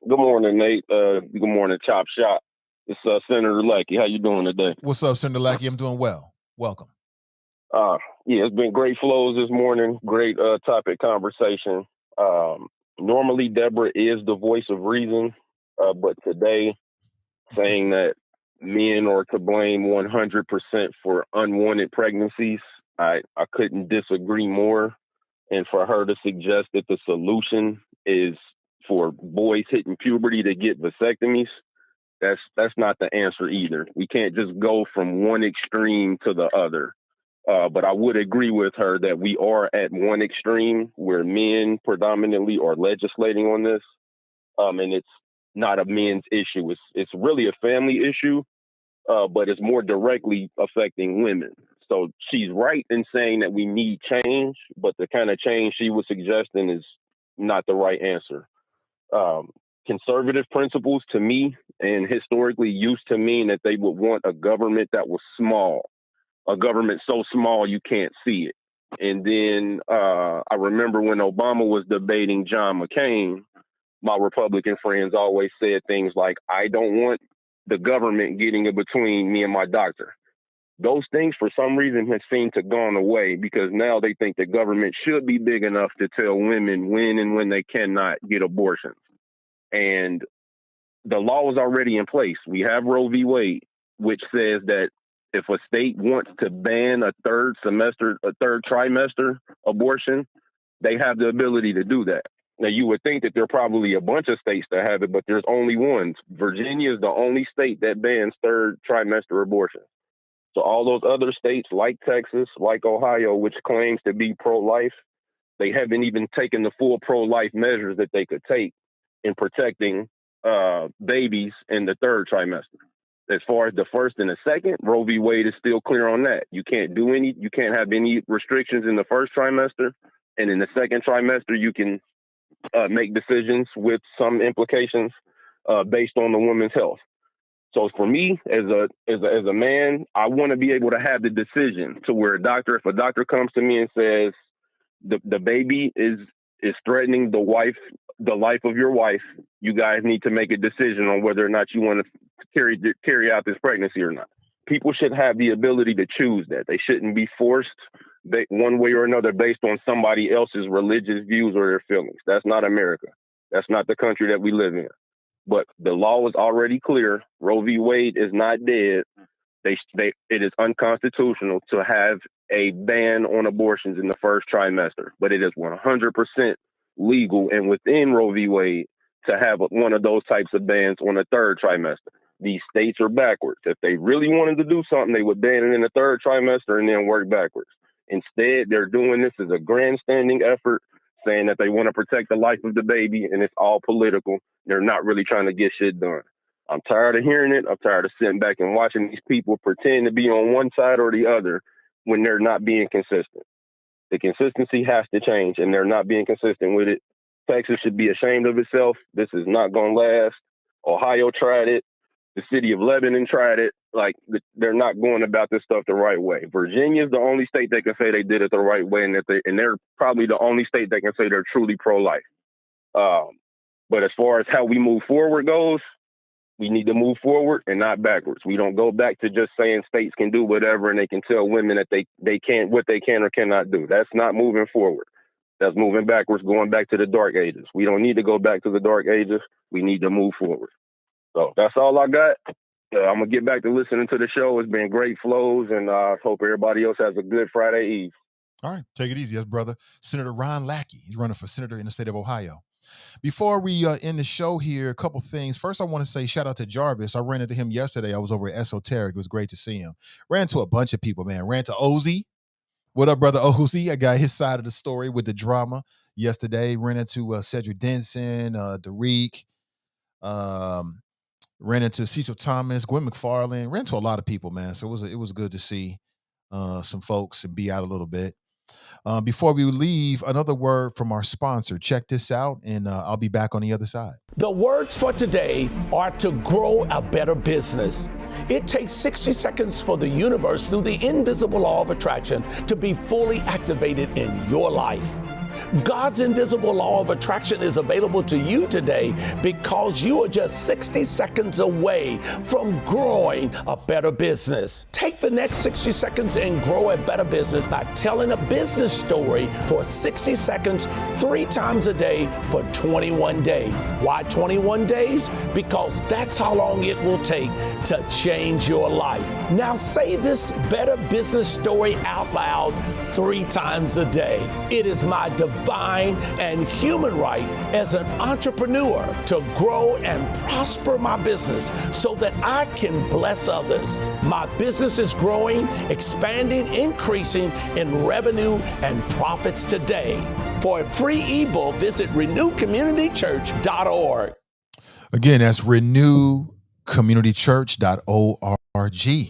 Good morning, Nate. Good morning, Chop Shop. It's Senator Lackey. How you doing today?
What's up, Senator Lackey? I'm doing well. Welcome.
Yeah, it's been great flows this morning. Great topic conversation. Normally, Deborah is the voice of reason, but today, saying that men are to blame 100% for unwanted pregnancies, I couldn't disagree more. And for her to suggest that the solution is for boys hitting puberty to get vasectomies, that's not the answer either. We can't just go from one extreme to the other. But I would agree with her that we are at one extreme where men predominantly are legislating on this. And it's not a men's issue. It's really a family issue, but it's more directly affecting women. So she's right in saying that we need change, but the kind of change she was suggesting is not the right answer. Conservative principles, to me, and historically used to mean that they would want a government that was small, a government so small you can't see it. And then I remember when Obama was debating John McCain, my Republican friends always said things like, I don't want the government getting in between me and my doctor. Those things, for some reason, have seemed to have gone away because now they think the government should be big enough to tell women when and when they cannot get abortions. And the law is already in place. We have Roe v. Wade, which says that if a state wants to ban a third trimester abortion, they have the ability to do that. Now, you would think that there are probably a bunch of states that have it, but there's only one. Virginia is the only state that bans third trimester abortion. So all those other states like Texas, like Ohio, which claims to be pro-life, they haven't even taken the full pro-life measures that they could take in protecting babies in the third trimester. As far as the first and the second, Roe v. Wade is still clear on that. You can't have any restrictions in the first trimester, and in the second trimester, you can make decisions with some implications based on the woman's health. So for me, as a man, I want to be able to have the decision to where if a doctor comes to me and says the baby is threatening the life of your wife, you guys need to make a decision on whether or not you want to carry out this pregnancy or not. People should have the ability to choose that. They shouldn't be forced one way or another based on somebody else's religious views or their feelings. That's not America. That's not the country that we live in. But the law is already clear. Roe v. Wade is not dead. It is unconstitutional to have a ban on abortions in the first trimester, but it is 100% legal and within Roe v. Wade to have one of those types of bans on the third trimester. These states are backwards. If they really wanted to do something, they would ban it in the third trimester and then work backwards. Instead, they're doing this as a grandstanding effort, saying that they want to protect the life of the baby, and it's all political. They're not really trying to get shit done. I'm tired of hearing it. I'm tired of sitting back and watching these people pretend to be on one side or the other when they're not being consistent. The consistency has to change, and they're not being consistent with it. Texas should be ashamed of itself. This is not going to last. Ohio tried it. The city of Lebanon tried it. Like, they're not going about this stuff the right way. Virginia is the only state that can say they did it the right way, and they're probably the only state that can say they're truly pro-life. But as far as how we move forward goes, we need to move forward and not backwards. We don't go back to just saying states can do whatever and they can tell women that they can't, what they can or cannot do. That's not moving forward. That's moving backwards, going back to the dark ages. We don't need to go back to the dark ages. We need to move forward. So that's all I got. I'm going to get back to listening to the show. It's been great flows, and I hope everybody else has a good Friday Eve.
All right. Take it easy. Yes, brother. Senator Ron Lackey. He's running for senator in the state of Ohio. Before we end the show here, a couple things. First, I want to say shout out to Jarvis. I ran into him yesterday. I was over at Esoteric. It was great to see him. Ran to a bunch of people, man. Ran to Ozzy. What up, brother Ozzy? I got his side of the story with the drama yesterday. Ran into Cedric Denson, Derek. Ran into Cecil Thomas, Gwen McFarland. Ran into a lot of people, man. So it was good to see some folks and be out a little bit. Before we leave, another word from our sponsor. Check this out, and I'll be back on the other side.
The words for today are to grow a better business. It takes 60 seconds for the universe through the invisible law of attraction to be fully activated in your life. God's invisible law of attraction is available to you today because you are just 60 seconds away from growing a better business. Take the next 60 seconds and grow a better business by telling a business story for 60 seconds 3 times a day for 21 days. Why 21 days? Because that's how long it will take to change your life. Now say this better business story out loud 3 times a day. It is my divine and human right as an entrepreneur to grow and prosper my business so that I can bless others. My business is growing, expanding, increasing in revenue and profits today. For a free ebook, visit renewcommunitychurch.org.
Again, that's renewcommunitychurch.org.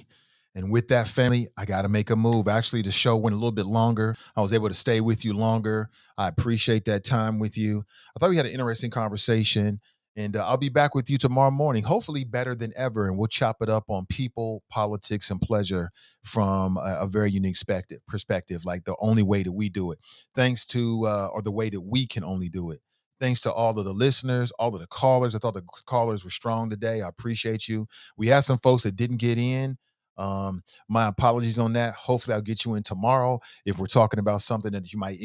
And with that, family, I got to make a move. Actually, the show went a little bit longer. I was able to stay with you longer. I appreciate that time with you. I thought we had an interesting conversation, and I'll be back with you tomorrow morning, hopefully better than ever. And we'll chop it up on people, politics, and pleasure from a very unique perspective, like the only way that we do it. Thanks to, or the way that we can only do it. Thanks to all of the listeners, all of the callers. I thought the callers were strong today. I appreciate you. We had some folks that didn't get in. My apologies on that. Hopefully I'll get you in tomorrow. If we're talking about something that you might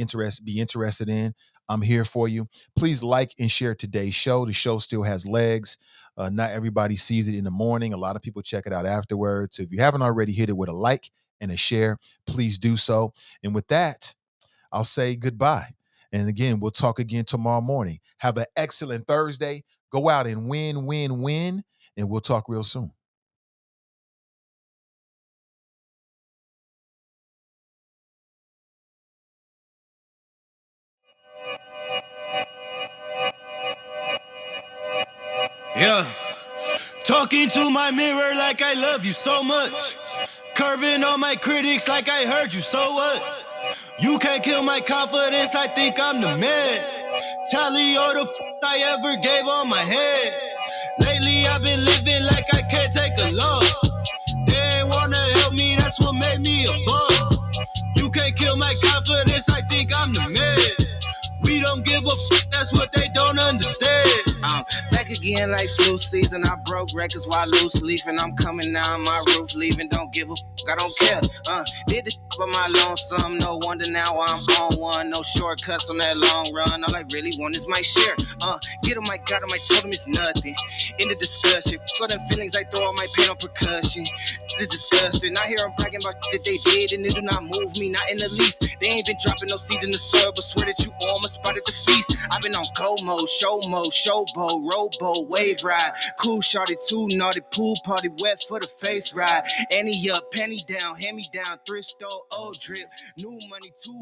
be interested in, I'm here for you. Please like and share today's show. The show still has legs. Not everybody sees it in the morning. A lot of people check it out afterwards. So if you haven't already, hit it with a like and a share. Please do so. And with that, I'll say goodbye. And again, we'll talk again tomorrow morning. Have an excellent Thursday. Go out and win, win, win. And we'll talk real soon.
Yeah. Talking to my mirror like I love you so much. Curving on my critics like I heard you, so what? You can't kill my confidence, I think I'm the man. Tally all the I ever gave on my head. Lately I've been living like I can't take a loss. They ain't wanna help me, that's what made me a boss. You can't kill my confidence, I think I'm the man. We don't give a that's what they don't understand.
I'm back again like flu season. I broke records while loose leafing. I'm coming down my roof, leaving. Don't give a I don't care. Did the by my lonesome. No wonder now I'm on one. No shortcuts on that long run. All I really want is my share. Get on my God, on my totem is nothing. In the discussion, got them feelings I throw all my pain on percussion. The disgusting. I hear them bragging about that they did, and it do not move me, not in the least. They ain't been dropping no seeds in the soil, but swear that you almost spotted the feast. I've been on go mode, showboat, rowboat, wave ride. Cool shorty, too naughty, pool party, wet for the face ride. Annie up, penny down, hand me down, thrift store, old drip, new money, too